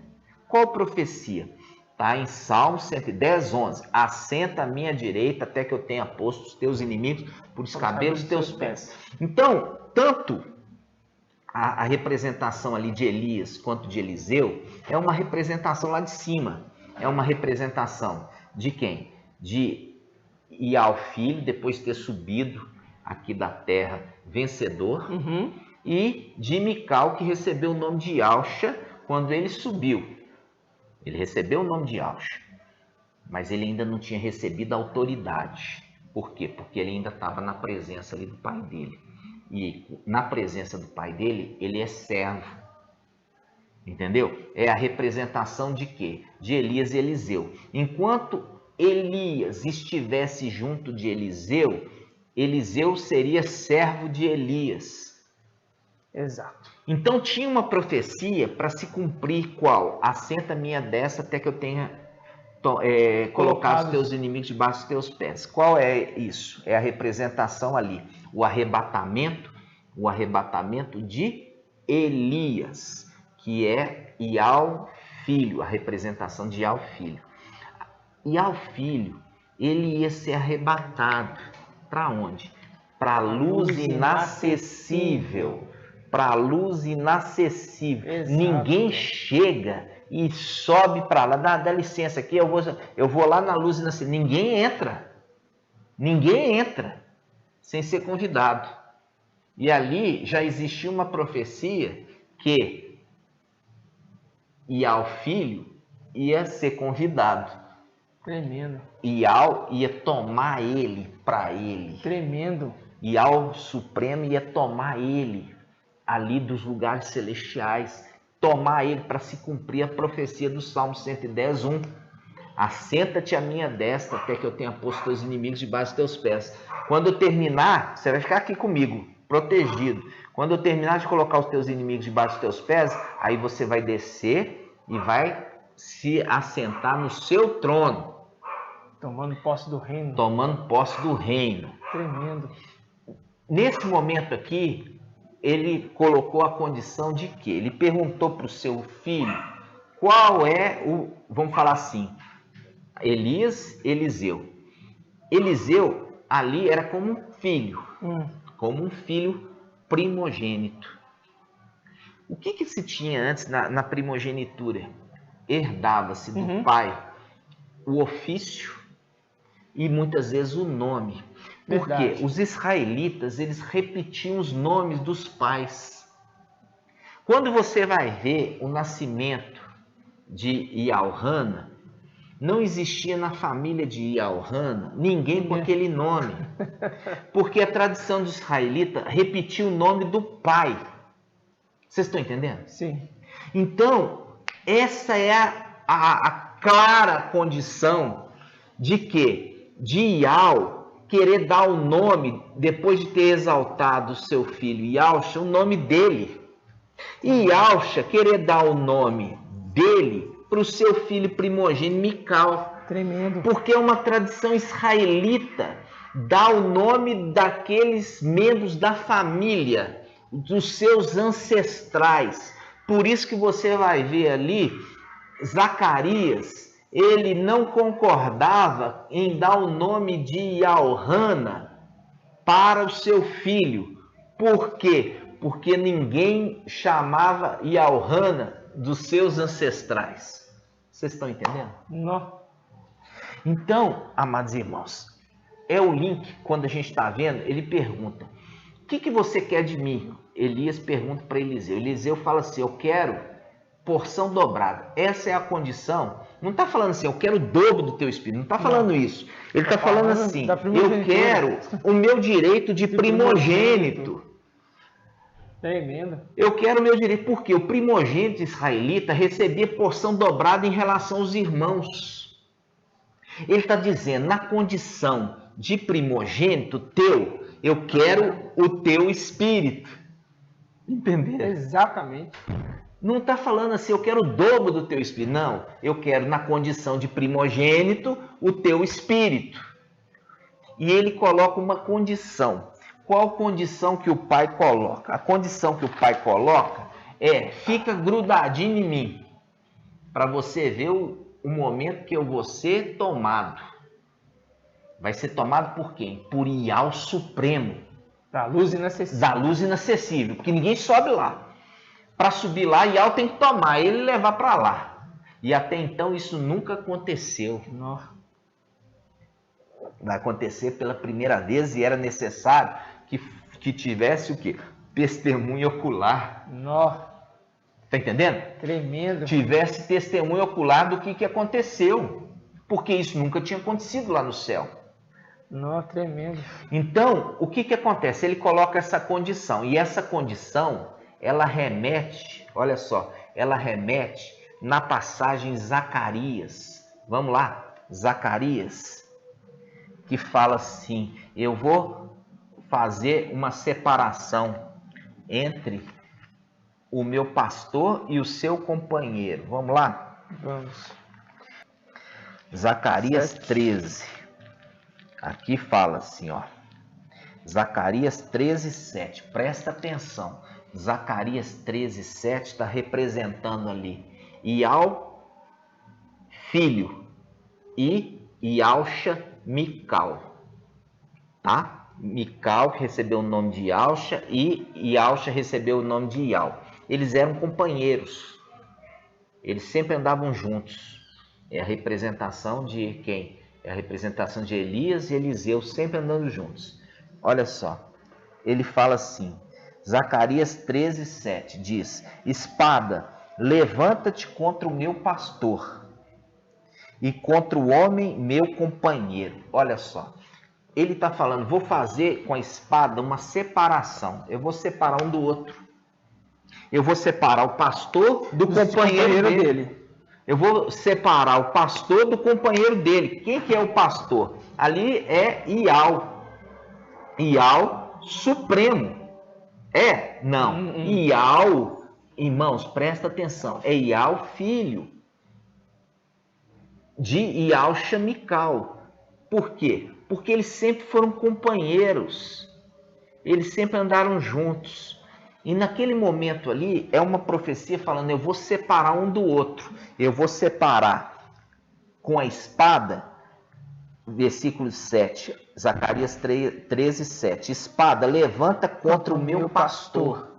Qual profecia? Está em Salmo 110:11. Assenta à minha direita até que eu tenha posto os teus inimigos por escabelos dos teus pés. Então, tanto a representação ali de Elias quanto de Eliseu é uma representação lá de cima. É uma representação de quem? De Ial, filho, depois de ter subido aqui da terra vencedor. E de Mical, que recebeu o nome de Ialcha quando ele subiu. Ele recebeu o nome de Ialcha, mas ele ainda não tinha recebido a autoridade. Por quê? Porque ele ainda estava na presença ali do pai dele. e na presença do pai dele, ele é servo. Entendeu? É a representação de quê? De Elias e Eliseu. Enquanto Elias estivesse junto de Eliseu, Eliseu seria servo de Elias. Exato. Então tinha uma profecia para se cumprir qual? Assenta a minha destra até que eu tenha colocado os teus inimigos debaixo dos teus pés. Qual é isso? É a representação ali, o arrebatamento de Elias, que é Ial filho, a representação de Ial filho. Ial filho, ele ia ser arrebatado para onde? Para a luz inacessível. Para a luz inacessível. Exato. Ninguém chega e sobe para lá. Dá licença aqui, eu vou lá na luz inacessível. Ninguém entra sem ser convidado. E ali já existia uma profecia que Ial filho ia ser convidado. Tremendo. Ial ia tomar ele para ele. Tremendo. Ial supremo ia tomar ele ali dos lugares celestiais, tomar ele para se cumprir a profecia do Salmo 110, 1. Assenta-te à minha destra até que eu tenha posto teus inimigos debaixo dos teus pés. Quando eu terminar, você vai ficar aqui comigo, protegido. Quando eu terminar de colocar os teus inimigos debaixo dos teus pés, aí você vai descer e vai se assentar no seu trono. Tomando posse do reino. Tomando posse do reino. Tremendo. Nesse momento aqui, ele colocou a condição de quê? Ele perguntou para o seu filho qual é o, vamos falar assim, Elias, Eliseu. Eliseu ali era como um filho primogênito. O que se tinha antes na primogenitura? Herdava-se do pai o ofício e muitas vezes o nome. Porque os israelitas, eles repetiam os nomes dos pais. Quando você vai ver o nascimento de Ial-Hana, não existia na família de Ial-Hana ninguém com aquele nome. Porque a tradição dos israelitas repetia o nome do pai. Vocês estão entendendo? Sim. Então, essa é a clara condição de que de Ial querer dar o nome, depois de ter exaltado o seu filho Ialcha, o nome dele. E Ialcha querer dar o nome dele para o seu filho primogênito Mical. Tremendo. Porque é uma tradição israelita dar o nome daqueles membros da família, dos seus ancestrais. Por isso que você vai ver ali, Zacarias, ele não concordava em dar o nome de Ial-Hana para o seu filho. Por quê? Porque ninguém chamava Ial-Hana dos seus ancestrais. Vocês estão entendendo? Não. Então, amados irmãos, é o link, quando a gente está vendo, ele pergunta, o que você quer de mim? Elias pergunta para Eliseu. Eliseu fala assim, eu quero porção dobrada. Essa é a condição. Não está falando assim, eu quero o dobro do teu espírito. Não está falando isso. Ele está falando assim, eu quero o meu direito de primogênito. Tremendo. Eu quero o meu direito, porque o primogênito israelita recebia porção dobrada em relação aos irmãos. Ele está dizendo, na condição de primogênito teu, eu quero o teu espírito. Entendeu? Exatamente. Não está falando assim, eu quero o dobro do teu espírito. Não, eu quero na condição de primogênito o teu espírito. E ele coloca uma condição. Qual condição que o pai coloca? A condição que o pai coloca é, fica grudadinho em mim, para você ver o momento que eu vou ser tomado. Vai ser tomado por quem? Por Ial Supremo. Da luz inacessível. Da luz inacessível, porque ninguém sobe lá. Para subir lá, Ial tem que tomar ele e levar para lá. E até então isso nunca aconteceu. Não. Vai acontecer pela primeira vez e era necessário que tivesse o quê? Testemunho ocular. Não. Tá entendendo? Tremendo. Tivesse testemunho ocular do que aconteceu. Porque isso nunca tinha acontecido lá no céu. Não, tremendo. Então, o que acontece? Ele coloca essa condição, e essa condição, ela remete, olha só, ela remete na passagem Zacarias. Vamos lá, Zacarias, que fala assim: eu vou fazer uma separação entre o meu pastor e o seu companheiro. Vamos lá? Vamos. Zacarias 13. Aqui fala assim, ó. Zacarias 13, 7. Presta atenção. Zacarias 13, 7 está representando ali Ial, filho, e Ialcha, Mical. Tá? Mical, que recebeu o nome de Ialcha, e Ialcha recebeu o nome de Ial. Eles eram companheiros. Eles sempre andavam juntos. É a representação de quem? É a representação de Elias e Eliseu sempre andando juntos. Olha só, ele fala assim, Zacarias 13, 7, diz: espada, levanta-te contra o meu pastor e contra o homem meu companheiro. Olha só, ele está falando, vou fazer com a espada uma separação. Eu vou separar um do outro. Eu vou separar o pastor do companheiro dele. Eu vou separar o pastor do companheiro dele. Quem que é o pastor? Ali é Ial. Ial Supremo. É? Não. Ial, irmãos, presta atenção. É Ial filho de Ialcha Mical. Por quê? Porque eles sempre foram companheiros. Eles sempre andaram juntos. E naquele momento ali, é uma profecia falando, eu vou separar um do outro. Eu vou separar com a espada, versículo 7, Zacarias 13, 7. Espada, levanta contra o meu pastor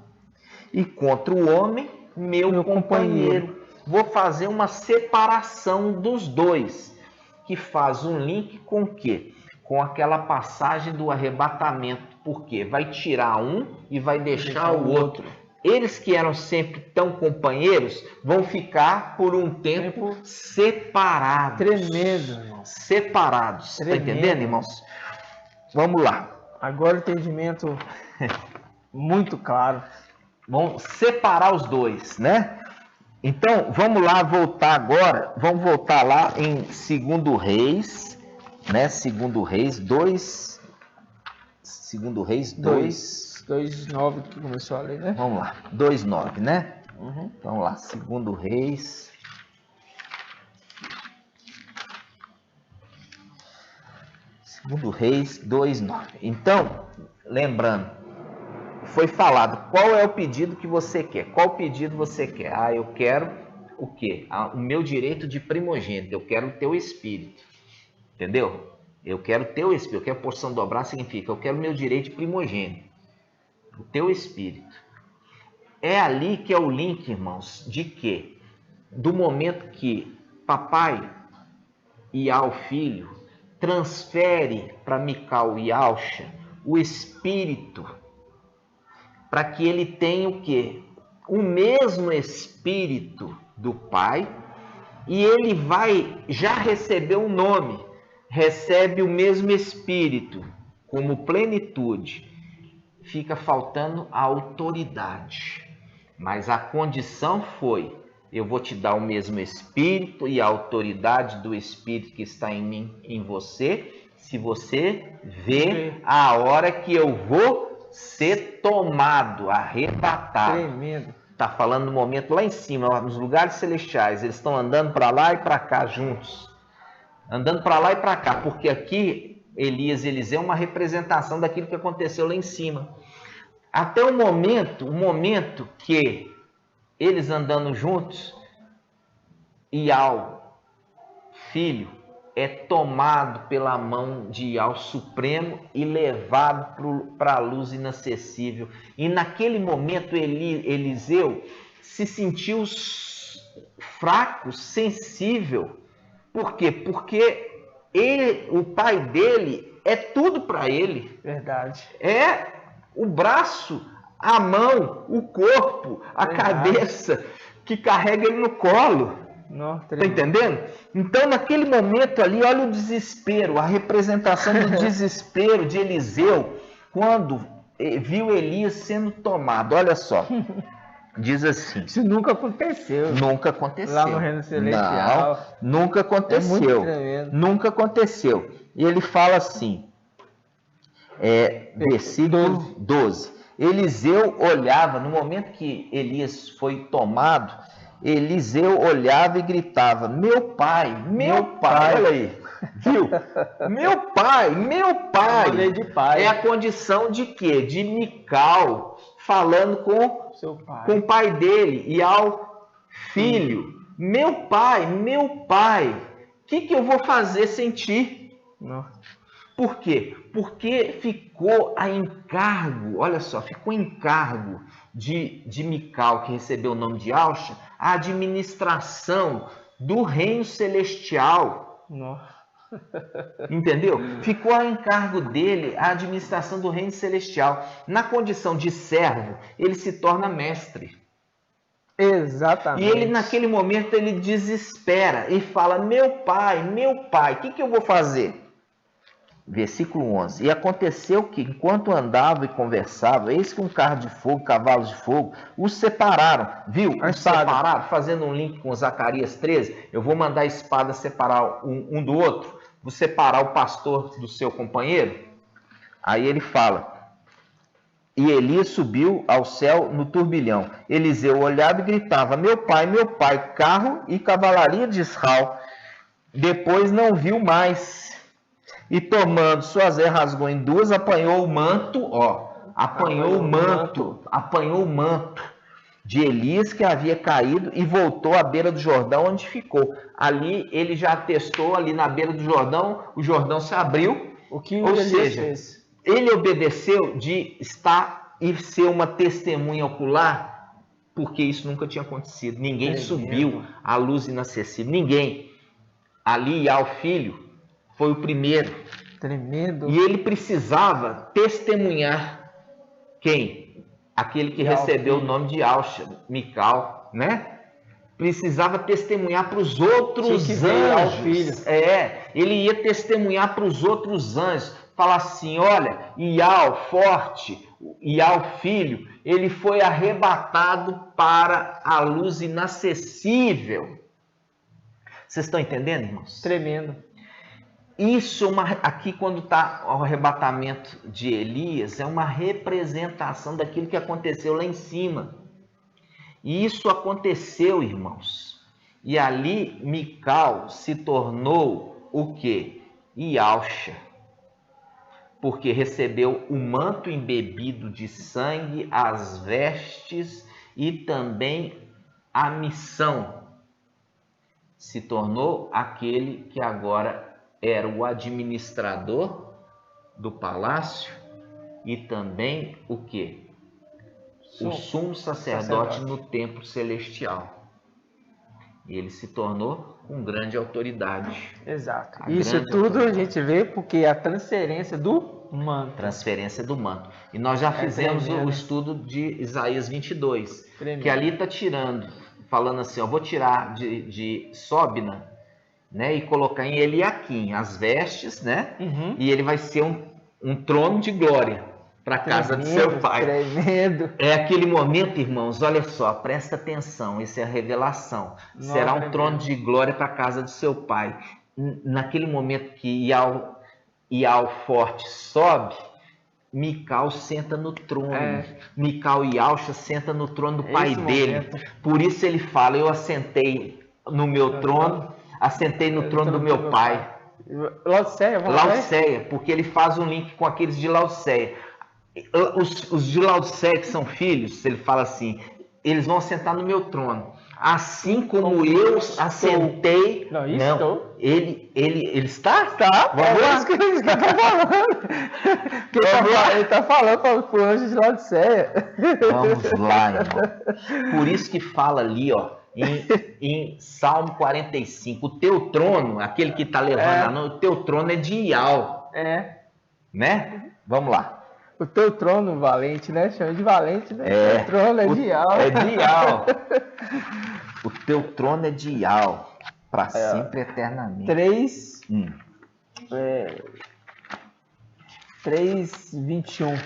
e contra o homem, meu companheiro. Vou fazer uma separação dos dois, que faz um link com o quê? Com aquela passagem do arrebatamento. Por quê? Vai tirar um e vai deixar o outro. Eles que eram sempre tão companheiros vão ficar por um tempo separados. Tremendo, irmão. Separados. Está entendendo, irmãos? Vamos lá. Agora o entendimento muito claro. Vamos separar os dois, né? Então, vamos lá voltar agora. Vamos voltar lá em 2 Reis, né? 2 Reis 2. 2 Reis 2. 2:9 que começou a ler, né? Vamos lá. 2:9, né? Vamos lá. 2 Reis. Segundo Reis 2:9. Então, lembrando, foi falado qual é o pedido que você quer. Qual pedido você quer? Ah, eu quero o quê? O meu direito de primogênito. Eu quero o teu espírito. Entendeu? Eu quero o teu espírito. Eu quero porção dobrar, significa eu quero o meu direito de primogênito. O teu espírito. É ali que é o link, irmãos, de quê? Do momento que papai Ial filho transfere para Mical e Ialcha o espírito, para que ele tenha o quê? O mesmo espírito do pai, e ele vai já receber um nome, recebe o mesmo espírito como plenitude. Fica faltando a autoridade, mas a condição foi: eu vou te dar o mesmo espírito e a autoridade do espírito que está em mim, em você, se você vê a hora que eu vou ser tomado, arrebatado. Tremendo. Está falando no momento lá em cima, nos lugares celestiais, eles estão andando para lá e para cá juntos, andando para lá e para cá, porque aqui Elias e Eliseu é uma representação daquilo que aconteceu lá em cima. Até o momento que eles andando juntos, Ial, filho, é tomado pela mão de Ial Supremo e levado para a luz inacessível. E naquele momento Eliseu se sentiu fraco, sensível. Por quê? Porque o pai dele é tudo para ele. Verdade. É o braço, a mão, o corpo, a cabeça que carrega ele no colo. Tá entendendo? Então, naquele momento ali, olha o desespero, a representação do desespero de Eliseu, quando viu Elias sendo tomado. Olha só, diz assim. Isso nunca aconteceu. Nunca aconteceu. Lá no reino celestial. Não, nunca aconteceu. É muito tremendo. Nunca aconteceu. E ele fala assim, versículo 12. Eliseu olhava, no momento que Elias foi tomado, Eliseu olhava e gritava, meu pai, olha aí, viu? Meu pai. De pai. É a condição de quê? De Mical falando com o pai dele e ao filho, meu pai, o que eu vou fazer sem ti? Nossa. Por quê? Porque ficou a encargo, olha só, ficou encargo de Mical, que recebeu o nome de Ausha, a administração do reino celestial. Nossa. Entendeu? Ficou a encargo dele a administração do reino celestial. Na condição de servo, ele se torna mestre. Exatamente. E ele, naquele momento, ele desespera e fala, meu pai, o que eu vou fazer? Versículo 11. E aconteceu que, enquanto andava e conversava, eis que um carro de fogo, cavalos de fogo, os separaram. Viu? Os separaram, fazendo um link com Zacarias 13. Eu vou mandar a espada separar um do outro. Vou separar o pastor do seu companheiro. Aí ele fala, e Elias subiu ao céu no turbilhão. Eliseu olhava e gritava, meu pai, carro e cavalaria de Israel. Depois não viu mais. E tomando suas rasgou em duas, apanhou o manto, apanhou o manto de Elias que havia caído e voltou à beira do Jordão, onde ficou. Ali ele já atestou, ali na beira do Jordão, o Jordão se abriu. O que ou Elias seja, fez? Ele obedeceu de estar e ser uma testemunha ocular, porque isso nunca tinha acontecido. Ninguém subiu à luz inacessível, ninguém. Ali ao filho foi o primeiro. Tremendo. E ele precisava testemunhar quem? Aquele que recebeu o nome de Ausha, Mical, né? Precisava testemunhar para os outros anjos. Ele ia testemunhar para os outros anjos. Falar assim, olha, Ial, forte, Ial, filho, ele foi arrebatado para a luz inacessível. Vocês estão entendendo, irmãos? Tremendo. Isso, aqui quando está o arrebatamento de Elias, é uma representação daquilo que aconteceu lá em cima. E isso aconteceu, irmãos. E ali Mical se tornou o quê? Ialcha. Porque recebeu o manto embebido de sangue, as vestes e também a missão. Se tornou aquele que agora era o administrador do palácio e também o quê? O sumo sacerdote no templo celestial. E ele se tornou com grande autoridade. Exato. Isso tudo a gente vê porque a transferência do manto. Transferência do manto. E nós já fizemos o estudo de Isaías 22, que ali está tirando, falando assim, eu vou tirar de Sobna, né, e colocar em Eliaquim as vestes, né? E ele vai ser um trono de glória para a casa do seu pai. Tremendo. É aquele momento, irmãos, olha só, presta atenção, isso é a revelação. Será um trono de glória para a casa do seu pai. Naquele momento que Ial forte sobe, Mical senta no trono. Mical e Ausha senta no trono do pai dele. Por isso ele fala, eu assentei no meu trono, assentei no trono do meu pai. Laodiceia, porque ele faz um link com aqueles de Laodiceia. Os de Laodiceia que são filhos, ele fala assim, eles vão assentar no meu trono. Assim como eu assentei... Ele está? Vamos lá. Isso que ele está falando. Ele está falando para o anjo de Laodiceia. Vamos lá, irmão. Por isso que fala ali, em Salmo 45, o teu trono, aquele que está levando a mão, o teu trono é de Ial. Né? Vamos lá. O teu trono, valente, né? Chama de valente, né? O teu trono é de Ial. É de Ial. O teu trono é de Ial, para sempre, eternamente. 3:21.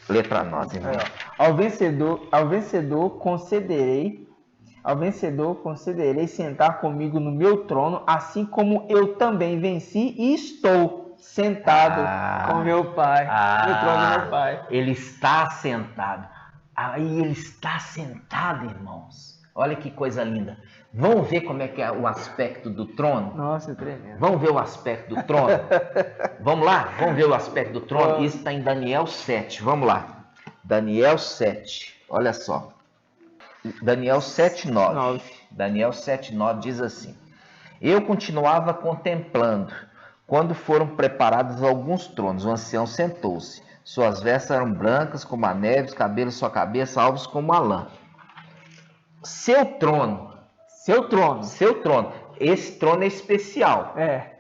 Lê para nós, irmão. Ao vencedor concederei sentar comigo no meu trono, assim como eu também venci e estou sentado com meu Pai, no trono do meu Pai. Ele está sentado. Aí ele está sentado, irmãos. Olha que coisa linda. Vamos ver como é que é o aspecto do trono? Nossa, é tremendo. Vamos ver o aspecto do trono? Vamos lá? Vamos ver o aspecto do trono? Isso está em Daniel 7. Vamos lá. Daniel 7. Olha só. Daniel 7:9. Daniel 7:9 diz assim: Eu continuava contemplando, quando foram preparados alguns tronos. O ancião sentou-se. Suas vestes eram brancas como a neve, os cabelos de sua cabeça alvos como a lã. Seu trono. Esse trono é especial.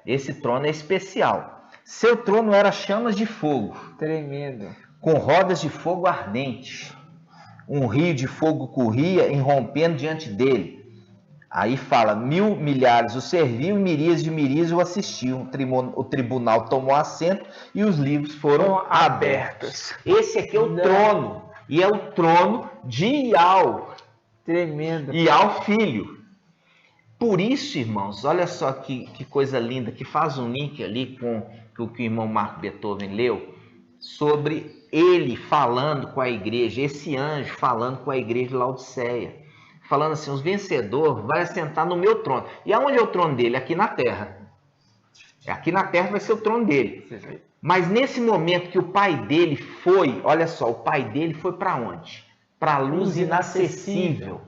Esse trono é especial. Seu trono era chamas de fogo. Tremendo. Com rodas de fogo ardente. Um rio de fogo corria, irrompendo diante dele. Aí fala, 1000 milhares o serviam, miríades de miríades o assistiam. O tribunal tomou assento e os livros foram abertos. Esse aqui é o trono. E é o trono de Ial. Tremendo. Ial filho. Por isso, irmãos, olha só que coisa linda, que faz um link ali com o que o irmão Marco Beethoven leu, sobre ele falando com a igreja, esse anjo falando com a igreja de Laodiceia, falando assim, os vencedores vai assentar no meu trono. E aonde é o trono dele? Aqui na terra. Aqui na terra vai ser o trono dele. Mas nesse momento que o pai dele foi, olha só, o pai dele foi para onde? Para a luz inacessível.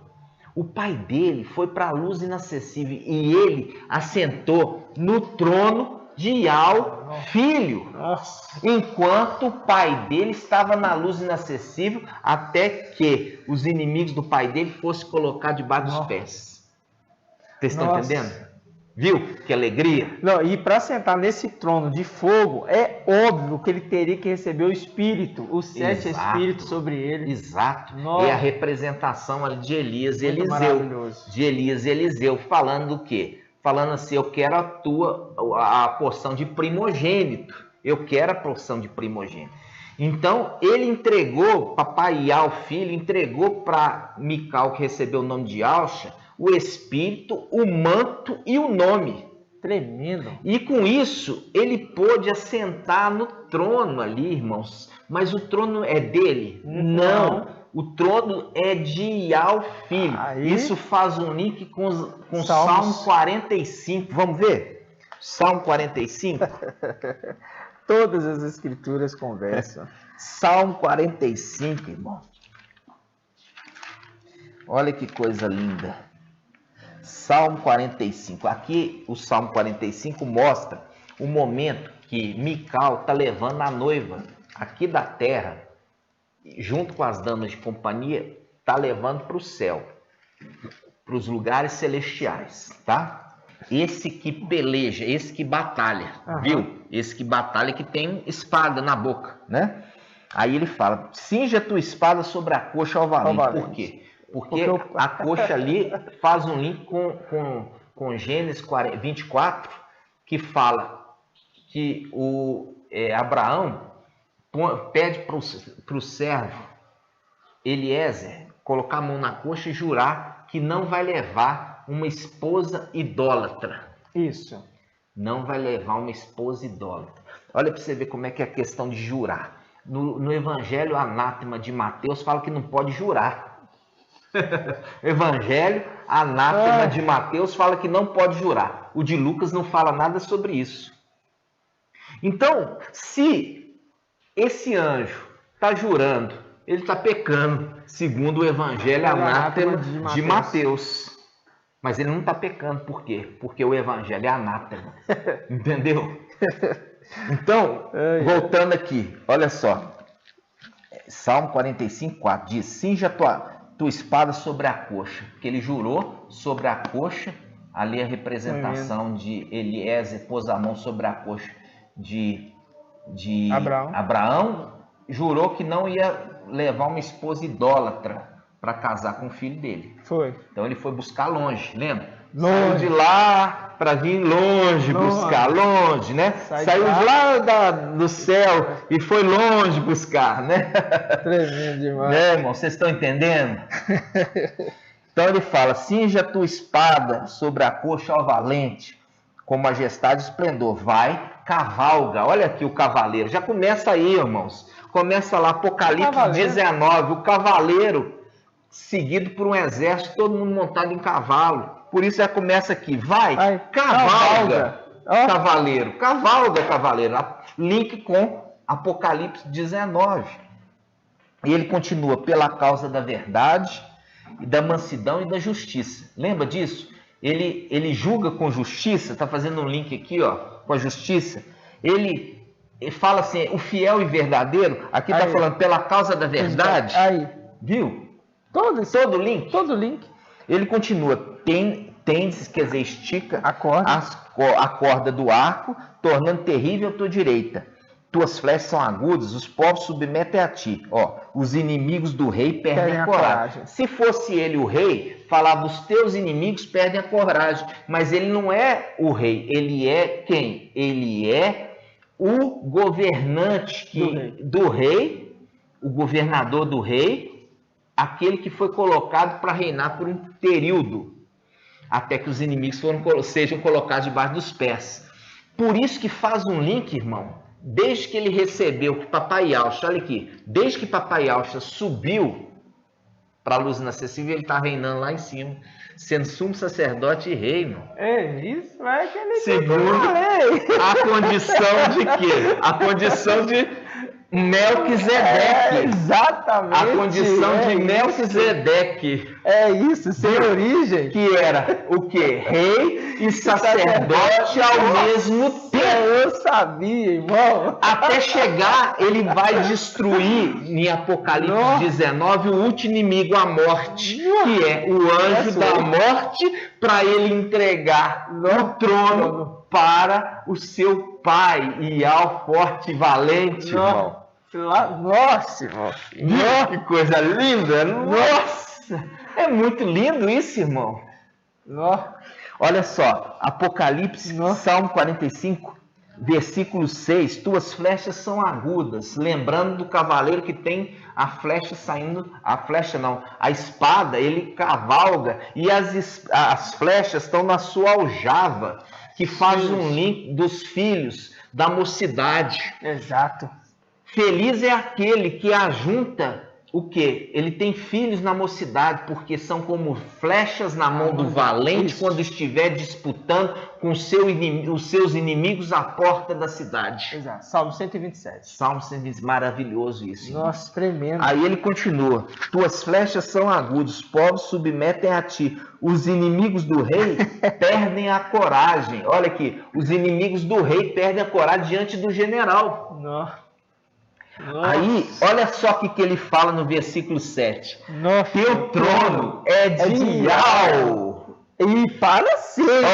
O pai dele foi para a luz inacessível e ele assentou no trono de Ial, filho. Enquanto o pai dele estava na luz inacessível, até que os inimigos do pai dele fossem colocados debaixo dos pés. Vocês estão entendendo? Viu? Que alegria. Não, e para sentar nesse trono de fogo, é óbvio que ele teria que receber o Espírito, os 7 Espíritos sobre ele. Exato. É a representação ali de Elias e Eliseu. De Elias e Eliseu, falando do quê? Falando assim, eu quero a porção de primogênito. Eu quero a porção de primogênito. Então, ele entregou, papai Ial, filho, entregou para Mical, que recebeu o nome de Alxa, o espírito, o manto e o nome. Tremendo. E com isso, ele pôde assentar no trono ali, irmãos. Mas o trono é dele? Não. O trono é de Ial, filho. Isso faz um link com Salmo 45. Vamos ver? Salmo 45. Todas as escrituras conversam. Salmo 45, irmão. Olha que coisa linda. Salmo 45. Aqui o Salmo 45 mostra o momento que Mical está levando a noiva aqui da terra, junto com as damas de companhia, está levando para o céu, para os lugares celestiais, tá? Esse que peleja, esse que batalha, viu? Esse que batalha, que tem espada na boca, né? Aí ele fala, cinja a tua espada sobre a coxa ao valente. Por quê? Porque a coxa ali faz um link com Gênesis 24, que fala que Abraão pede para o servo Eliezer colocar a mão na coxa e jurar que não vai levar uma esposa idólatra. Isso. Não vai levar uma esposa idólatra. Olha para você ver como é que é a questão de jurar. No Evangelho Anátema de Mateus fala que não pode jurar. Evangelho Anátema de Mateus fala que não pode jurar. O de Lucas não fala nada sobre isso. Então, se esse anjo está jurando, ele está pecando, segundo o Evangelho Anátema de Mateus. Mas ele não está pecando, por quê? Porque o Evangelho é anátema. Entendeu? Então, voltando aqui, olha só. Salmo 45, 4 diz, cinja tua espada sobre a coxa. Porque ele jurou sobre a coxa, ali a representação de Eliezer pôs a mão sobre a coxa de Abraão, jurou que não ia levar uma esposa idólatra para casar com o filho dele. Foi. Então ele foi buscar longe, lembra? Longe. Saiu de lá para vir longe, buscar longe, né? Saiu de lá do céu e foi longe buscar, né? Tremendo demais. Né, irmão? Vocês estão entendendo? Então ele fala: cinja a tua espada sobre a coxa ao valente, com majestade e esplendor. Vai, cavalga. Olha aqui o cavaleiro. Já começa aí, irmãos. Começa lá, Apocalipse 19. O cavaleiro seguido por um exército, todo mundo montado em cavalo. Por isso já começa aqui. Vai, cavalga, cavaleiro. Cavalga, cavaleiro. Link com Apocalipse 19. E ele continua: pela causa da verdade, e da mansidão e da justiça. Lembra disso? Ele julga com justiça. Está fazendo um link aqui, ó, com a justiça. Ele fala assim: o fiel e verdadeiro. Aqui está falando pela causa da verdade. Aí. Viu? Todo link. Ele continua: tendes, quer dizer, estica a corda do arco, tornando terrível a tua direita. Tuas flechas são agudas, os povos submetem a ti. Ó, os inimigos do rei perdem a coragem. Se fosse ele o rei, falar dos teus inimigos perdem a coragem. Mas ele não é o rei. Ele é quem? Ele é o governante do rei, o governador do rei, aquele que foi colocado para reinar por um período, até que os inimigos sejam colocados debaixo dos pés. Por isso que faz um link, irmão, desde que ele recebeu que Papai Yahshua, olha aqui, desde que Papai Yahshua subiu para a luz inacessível, ele está reinando lá em cima, sendo sumo sacerdote e rei, irmão. Isso é que ele segundo a condição de quê? A condição de Melquisedeque. Exatamente. A condição de Melquisedeque. É isso, sem origem. Que era o quê? Rei e sacerdote ao mesmo tempo. Eu sabia, irmão. Até chegar, ele vai destruir, em Apocalipse 19, o último inimigo, a morte, que é o anjo da morte, para ele entregar o trono para o seu pai, Ial, forte e valente, irmão. Nossa, irmão. Que coisa linda. Nossa, é muito lindo isso, irmão. Olha só, Apocalipse, Salmo 45, versículo 6. Tuas flechas são agudas. Lembrando do cavaleiro que tem a flecha saindo, a espada, ele cavalga e as flechas estão na sua aljava, que faz um link dos filhos da mocidade. Exato. Feliz é aquele que ajunta o quê? Ele tem filhos na mocidade, porque são como flechas na mão do valente quando estiver disputando com os seus inimigos à porta da cidade. Exato. Salmo 127. Salmo 127, maravilhoso isso. Nossa, tremendo. Aí ele continua: tuas flechas são agudas, os povos submetem a ti, os inimigos do rei perdem a coragem. Olha aqui, os inimigos do rei perdem a coragem diante do general. Aí, olha só o que ele fala no versículo 7. Teu trono é de Ial. E para sempre.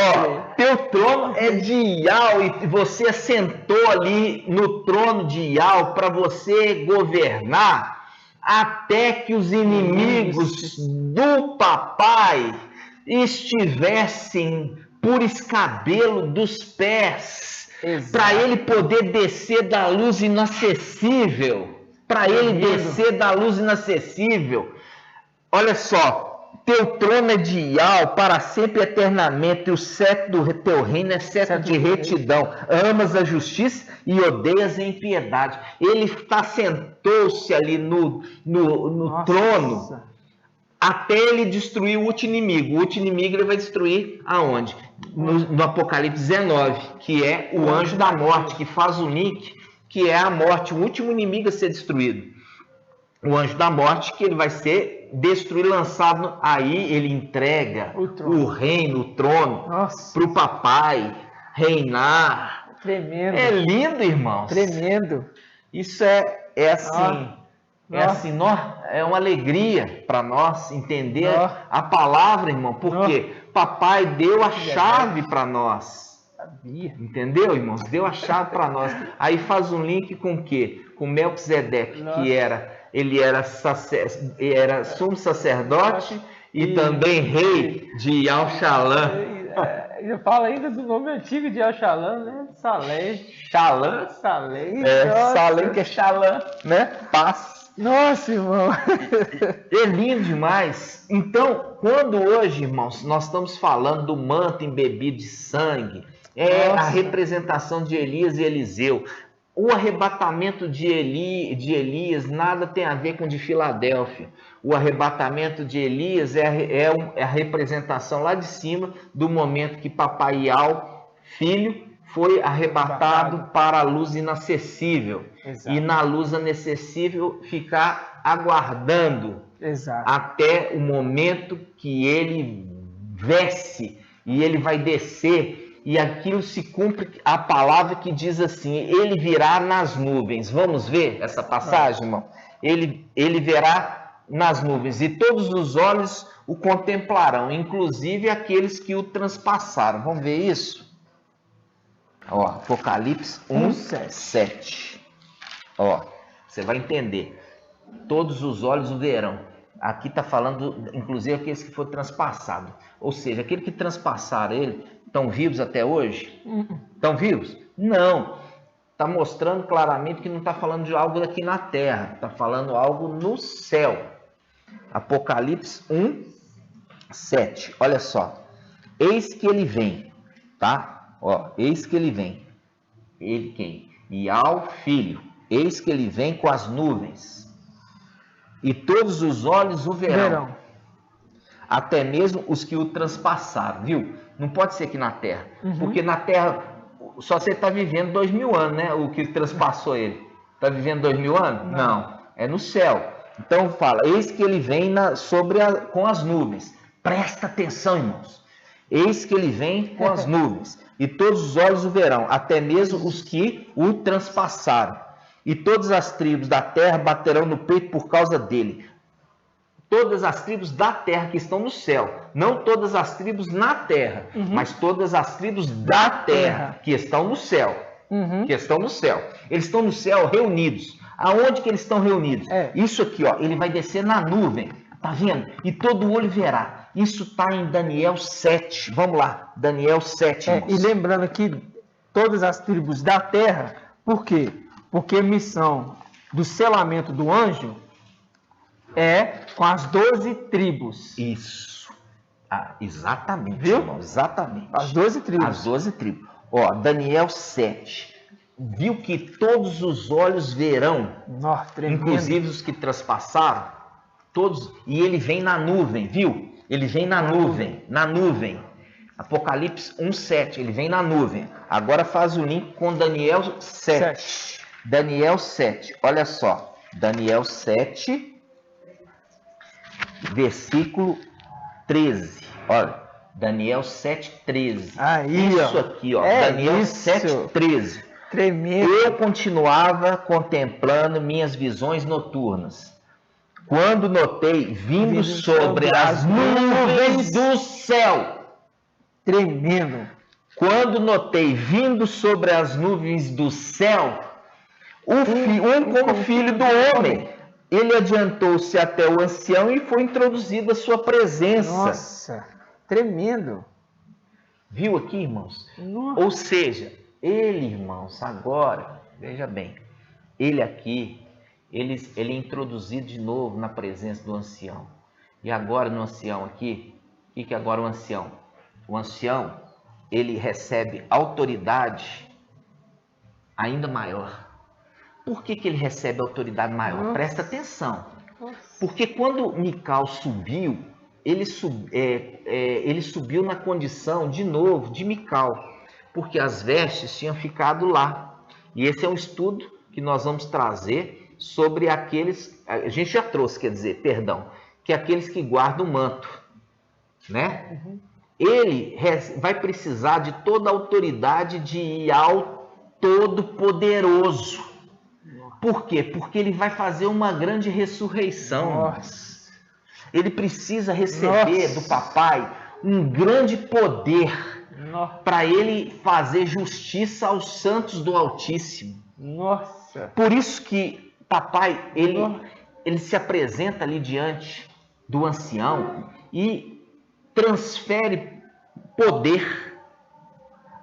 Teu trono é de Ial. E você assentou ali no trono de Ial para você governar até que os inimigos do papai estivessem por escabelo dos pés. Para ele poder descer da luz inacessível. Olha só, teu trono é de Ial para sempre e eternamente, e o cetro do teu reino é cetro de retidão. Amas a justiça e odeias a impiedade. Ele sentou-se ali no trono até ele destruir o último inimigo. O último inimigo ele vai destruir aonde? No Apocalipse 19, que é o anjo da morte, que faz o link, que é a morte, o último inimigo a ser destruído. O anjo da morte, que ele vai ser destruído, lançado, aí ele entrega o reino, o trono, para o papai reinar. Tremendo. É lindo, irmãos. Tremendo. Isso é assim... É uma alegria para nós entender a palavra, irmão, porque papai deu a chave para nós. Sabia. Entendeu, irmãos? Deu a chave para nós. Aí faz um link com o quê? Com Melquisedeque, que ele era sumo sacerdote e também rei de Al-Shalã. Ele fala ainda do nome antigo de Al-Shalã, né? Salém. Shalã? Salém. Salém que é Shalã, né? Paz. Nossa, irmão. É lindo demais. Então, quando hoje, irmãos, nós estamos falando do manto embebido de sangue, a representação de Elias e Eliseu. O arrebatamento de Elias nada tem a ver com o de Filadélfia. O arrebatamento de Elias é a representação lá de cima do momento que Papai Ial, filho, foi arrebatado para a luz inacessível. Exato. E na luz inacessível ficar aguardando até o momento que ele desce e ele vai descer. E aquilo se cumpre a palavra que diz assim, ele virá nas nuvens. Vamos ver essa passagem, irmão? Ele virá nas nuvens e todos os olhos o contemplarão, inclusive aqueles que o transpassaram. Vamos ver isso? Ó, Apocalipse 1:7. Ó, você vai entender. Todos os olhos o verão. Aqui está falando, inclusive, aqueles que foram transpassados. Ou seja, aqueles que transpassaram ele, estão vivos até hoje? Estão vivos? Não. Está mostrando claramente que não está falando de algo aqui na terra. Está falando algo no céu. Apocalipse 1:7. Olha só. Eis que ele vem. Tá? Ó, eis que ele vem. Ele quem? E ao filho. Eis que ele vem com as nuvens. E todos os olhos o verão. Até mesmo os que o transpassaram, viu? Não pode ser aqui na Terra. Porque na Terra, só você está vivendo 2000 anos, né? O que transpassou ele. Está vivendo 2000 anos? Não. É no céu. Então fala, eis que ele vem com as nuvens. Presta atenção, irmãos. Eis que ele vem com as nuvens. E todos os olhos o verão. Até mesmo os que o transpassaram. E todas as tribos da terra baterão no peito por causa dele. Todas as tribos da terra que estão no céu. Não todas as tribos na terra, mas todas as tribos da terra que estão no céu. Que estão no céu. Eles estão no céu reunidos. Aonde que eles estão reunidos? Isso aqui, ó, ele vai descer na nuvem. Tá vendo? E todo olho verá. Isso está em Daniel 7. Vamos lá, Daniel 7. E lembrando aqui, todas as tribos da terra, por quê? Porque a missão do selamento do anjo é com as 12 tribos. Isso. Exatamente. Viu? Irmão, exatamente. As 12 tribos. As 12 tribos. Ó, Daniel 7. Viu que todos os olhos verão, inclusive os que transpassaram, todos, e ele vem na nuvem, viu? Ele vem na nuvem, na nuvem. Apocalipse 1:7, ele vem na nuvem. Agora faz o link com Daniel 7. Daniel 7, olha só. Daniel 7, versículo 13. Olha, Daniel 7:13. Aí, isso aqui, ó. Daniel 7:13. Tremendo. Eu continuava contemplando minhas visões noturnas, quando notei vindo sobre as nuvens do céu. Tremendo. Quando notei vindo sobre as nuvens do céu, como filho do homem. Ele adiantou-se até o ancião e foi introduzido à sua presença. Nossa, tremendo. Viu aqui, irmãos? Nossa. Ou seja, ele, irmãos, agora, veja bem, ele aqui, ele é introduzido de novo na presença do ancião. E agora no ancião aqui, o que é agora o ancião? O ancião, ele recebe autoridade ainda maior. Por que ele recebe autoridade maior? Presta atenção. Porque quando Mical subiu, ele subiu na condição, de novo, de Mical. Porque as vestes tinham ficado lá. E esse é um estudo que nós vamos trazer sobre aqueles... A gente já trouxe, que aqueles que guardam o manto. Né? Ele vai precisar de toda a autoridade de Ial Todo-Poderoso. Por quê? Porque ele vai fazer uma grande ressurreição. Nossa. Ele precisa receber do papai um grande poder para ele fazer justiça aos santos do Altíssimo. Nossa. Por isso que papai, ele se apresenta ali diante do ancião e transfere poder,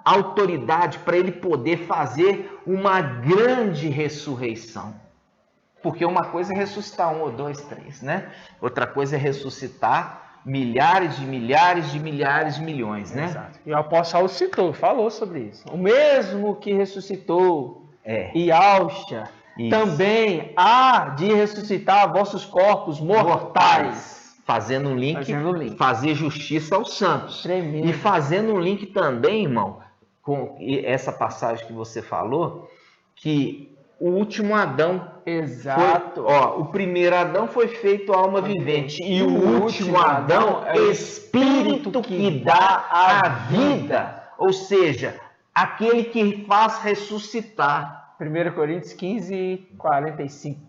autoridade para ele poder fazer uma grande ressurreição. Porque uma coisa é ressuscitar 1 ou 2, 3, né? Outra coisa é ressuscitar milhares de milhares de milhares de milhões, né? Exato. E o apóstolo falou sobre isso. O mesmo que ressuscitou Yahshua, também há de ressuscitar vossos corpos mortais. Fazendo um link, fazer justiça aos santos. Tremendo. E fazendo um link também, irmão, com essa passagem que você falou, que o último Adão, exato, o primeiro Adão foi feito alma vivente e o último Adão é o Espírito que dá a vida, ou seja, aquele que faz ressuscitar. 1 Coríntios 15, 45.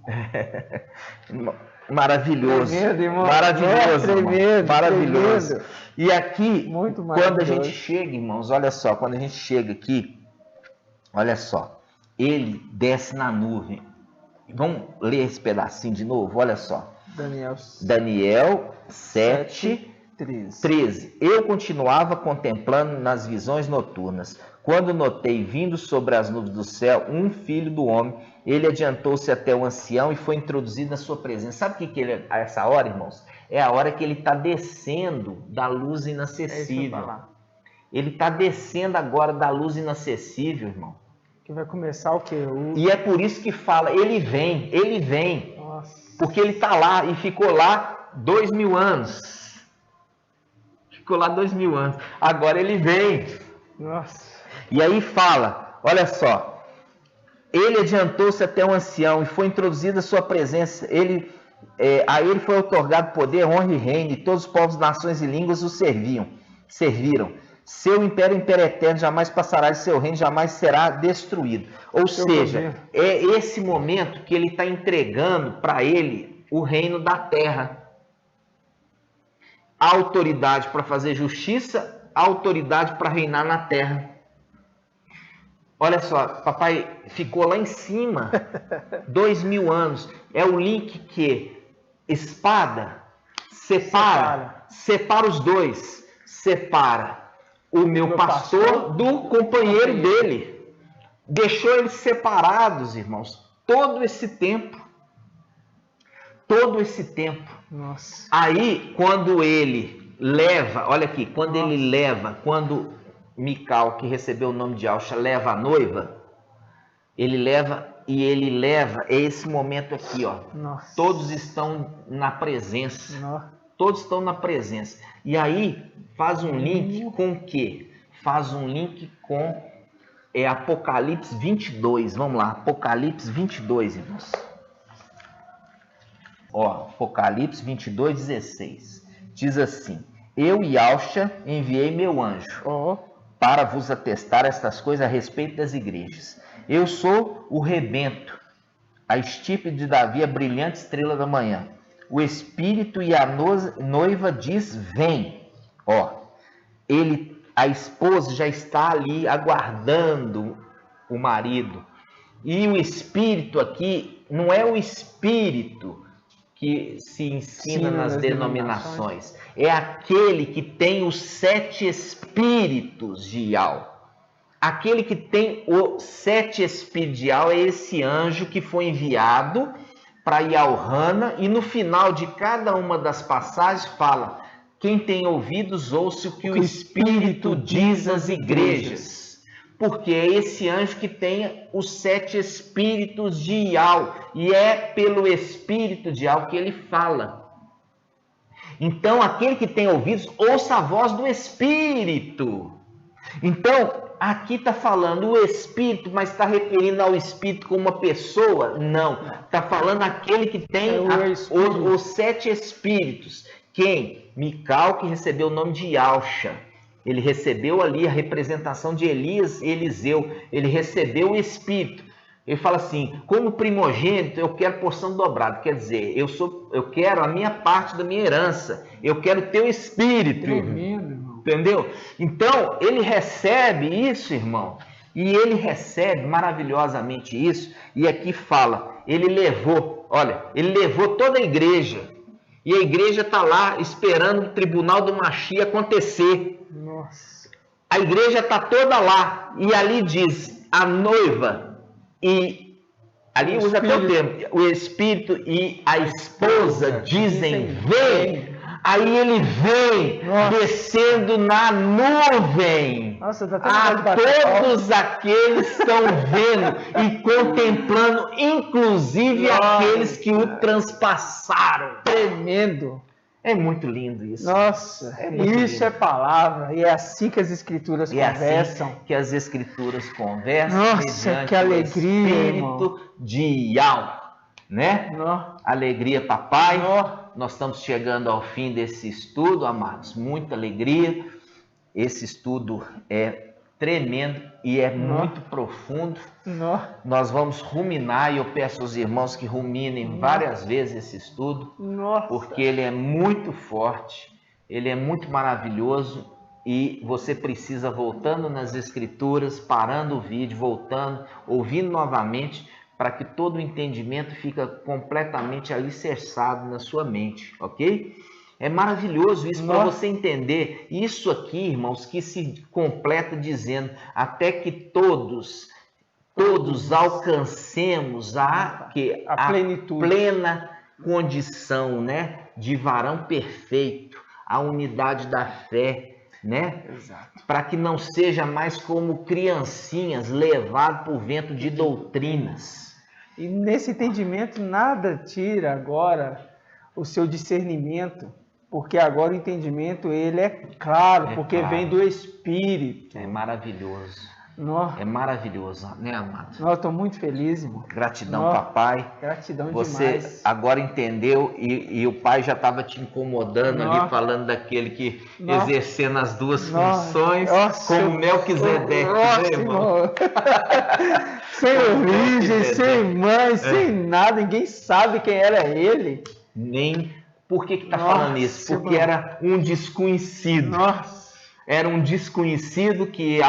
Maravilhoso, tremendo, irmão. maravilhoso, Tremendo, maravilhoso. Tremendo. E aqui, muito quando a gente chega, irmãos, olha só, quando a gente chega aqui, olha só, ele desce na nuvem. Vamos ler esse pedacinho de novo, olha só. Daniel 7, 13. Eu continuava contemplando nas visões noturnas, quando notei vindo sobre as nuvens do céu um filho do homem. Ele adiantou-se até o ancião e foi introduzido na sua presença. Sabe o que ele é essa hora, irmãos? É a hora que ele está descendo da luz inacessível. Ele está descendo agora da luz inacessível, irmão. Que vai começar o quê? E é por isso que fala, ele vem. Nossa. Porque ele está lá e ficou lá 2000 anos. Ficou lá 2000 anos. Agora ele vem. Nossa. E aí fala, olha só. Ele adiantou-se até o ancião e foi introduzido à sua presença. A ele foi otorgado poder, honra e reino, e todos os povos, nações e línguas o serviram. Seu império é império eterno, jamais passará, e seu reino jamais será destruído. Ou seja, é esse momento que ele está entregando para ele o reino da terra. A autoridade para fazer justiça, a autoridade para reinar na terra. Olha só, papai ficou lá em cima, 2000 anos. É o link que espada separa os dois, separa o meu pastor do companheiro dele. Deixou eles separados, irmãos, todo esse tempo. Nossa. Aí, quando ele leva, olha aqui, quando Mical, que recebeu o nome de Yahshua, leva a noiva, ele leva, é esse momento aqui, ó. Nossa. Todos estão na presença. Nossa. Todos estão na presença. E aí, faz um link com o quê? Faz um link com Apocalipse 22. Vamos lá, Apocalipse 22, irmãos. Ó, Apocalipse 22, 16. Diz assim: Eu, Yahshua, enviei meu anjo para vos atestar estas coisas a respeito das igrejas. Eu sou o rebento, a estirpe de Davi, a brilhante estrela da manhã. O Espírito e a noiva diz, vem. Ó, a esposa já está ali aguardando o marido. E o Espírito aqui não é o Espírito que se ensina nas denominações. É aquele que tem os 7 espíritos de Yahweh. Aquele que tem os 7 espíritos de Yahweh é esse anjo que foi enviado para Yahuana, e no final de cada uma das passagens fala: quem tem ouvidos, ouça o que o Espírito diz às igrejas. Porque é esse anjo que tem os 7 espíritos de Yahweh, e é pelo Espírito de Yahweh que ele fala. Então, aquele que tem ouvidos, ouça a voz do Espírito. Então, aqui está falando o Espírito, mas está referindo ao Espírito como uma pessoa? Não. Está falando aquele que tem os 7 espíritos. Quem? Mical, que recebeu o nome de Yahshua. Ele recebeu ali a representação de Elias e Eliseu. Ele recebeu o Espírito. Ele fala assim, como primogênito, eu quero porção dobrada. Quer dizer, eu quero a minha parte da minha herança. Eu quero o teu Espírito. Tremendo, irmão. Entendeu? Então, ele recebe isso, irmão, e ele recebe maravilhosamente isso, e aqui fala, ele levou toda a igreja, e a igreja está lá esperando o tribunal do Mashiach acontecer. Nossa. A igreja está toda lá, e ali diz, a noiva, e ali usa até o termo, o Espírito e a esposa dizem, vem. Aí ele vem descendo na nuvem. Nossa, tá a todos aqueles estão vendo e contemplando, inclusive aqueles que o transpassaram. Tremendo. É muito lindo isso. Nossa, isso lindo. É palavra. E é assim que as escrituras conversam. Assim que as escrituras conversam. Nossa, que alegria, Espírito de Yahweh, né? Alegria, papai. Nós estamos chegando ao fim desse estudo, amados. Muita alegria. Esse estudo é tremendo e é muito profundo. Nós vamos ruminar, e eu peço aos irmãos que ruminem várias vezes esse estudo, porque ele é muito forte, ele é muito maravilhoso, e você precisa, voltando nas escrituras, parando o vídeo, voltando, ouvindo novamente, para que todo o entendimento fique completamente alicerçado na sua mente, ok? É maravilhoso isso, para você entender. Isso aqui, irmãos, que se completa dizendo, até que todos alcancemos a plenitude. Plena condição, né, de varão perfeito, a unidade da fé, né? Exato. Para que não seja mais como criancinhas levadas por vento de doutrinas. E nesse entendimento nada tira agora o seu discernimento, porque agora o entendimento ele é claro, porque claro. Vem do Espírito. É maravilhoso. É maravilhoso, né, amado? Nós estou muito feliz, irmão. Gratidão, papai. Gratidão Você demais. Agora entendeu e o pai já estava te incomodando ali, falando daquele que exercendo as duas funções, como Melquisedeque, né, irmão? Sem origem, sem mãe, sem nada, ninguém sabe quem era ele. Nem por que está falando isso? Porque era um desconhecido. Era um desconhecido que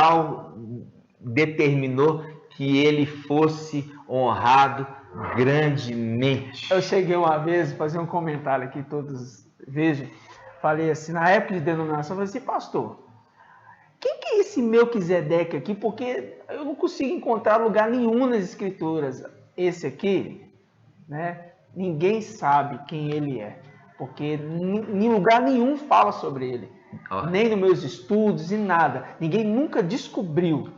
determinou que ele fosse honrado grandemente. Eu cheguei uma vez, fazer um comentário aqui, todos vejam, falei assim, na época de denominação, eu falei assim, pastor, quem que é esse Melquisedeque aqui? Porque eu não consigo encontrar lugar nenhum nas escrituras. Esse aqui, né? Ninguém sabe quem ele é, porque em lugar nenhum fala sobre ele. Nem nos meus estudos e nada. Ninguém nunca descobriu.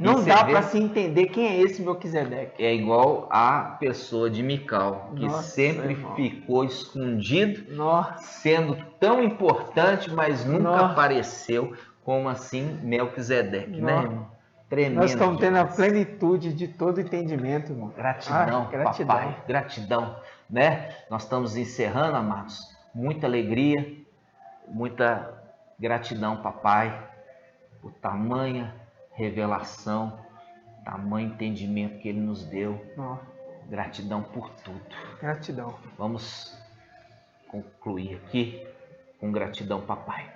Não dá para se entender quem é esse Melquisedeque. É igual a pessoa de Mical, que sempre ficou escondido, sendo tão importante, mas nunca apareceu como assim Melquisedeque, né, irmão? Tremendo. Nós estamos tendo a plenitude de todo entendimento, irmão. Gratidão, papai. Gratidão, né? Nós estamos encerrando, amados. Muita alegria. Muita gratidão, papai, por tamanha revelação, tamanho entendimento que ele nos deu. Gratidão por tudo. Gratidão. Vamos concluir aqui com gratidão, papai.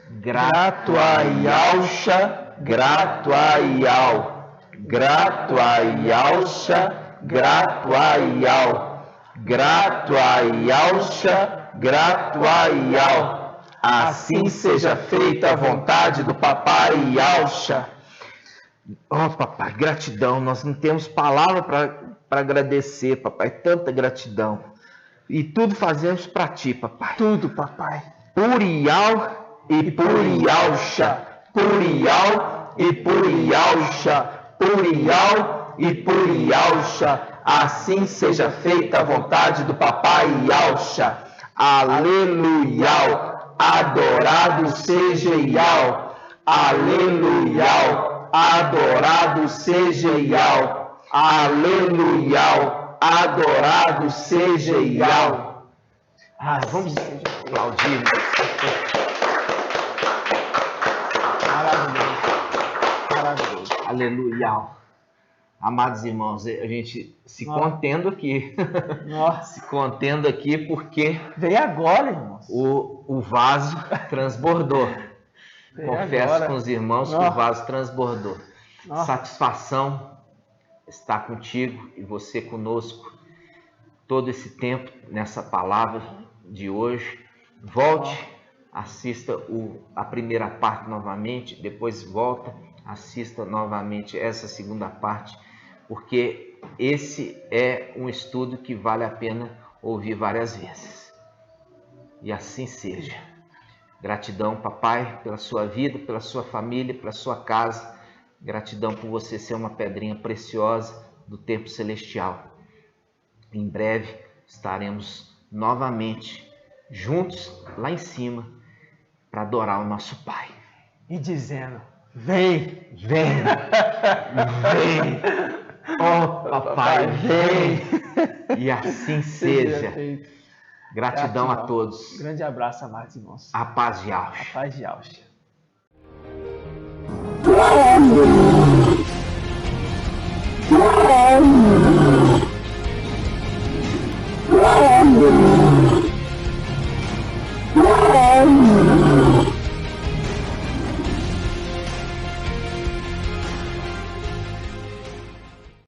Grato a Yahusha, grato a Yahweh. Grato a Yahusha, grato a Yahweh. Grato a Yahusha, grato a Yahweh. Assim seja feita a vontade do papai Yahusha. Papai, gratidão. Nós não temos palavra para agradecer, papai. Tanta gratidão. E tudo fazemos para ti, papai. Tudo, papai. Por Yahweh e por Yahusha. Por Yahweh e por Yahusha. Por Yahweh e por Yahusha. Assim seja feita a vontade do papai Yahusha. Aleluia. Adorado seja Yahweh. Aleluia. Adorado seja Yahweh. Aleluia. Adorado seja Yahweh. Vamos aplaudir. Maravilhoso. Aleluia. Amados irmãos, a gente se contendo aqui. Se contendo aqui porque veio agora, irmãos. o vaso transbordou. Confesso agora. com os irmãos que o vaso transbordou. Satisfação estar contigo e você conosco todo esse tempo nessa palavra de hoje. Volte, assista a primeira parte novamente, depois volta, assista novamente essa segunda parte, porque esse é um estudo que vale a pena ouvir várias vezes. E assim seja. Gratidão, papai, pela sua vida, pela sua família, pela sua casa. Gratidão por você ser uma pedrinha preciosa do tempo celestial. Em breve estaremos novamente juntos lá em cima para adorar o nosso Pai. E dizendo: vem, vem, vem, oh papai, vem. E assim seja. Gratidão a todos. Grande abraço, amados irmãos. A paz de Auschwitz. A paz de Auschwitz. Oh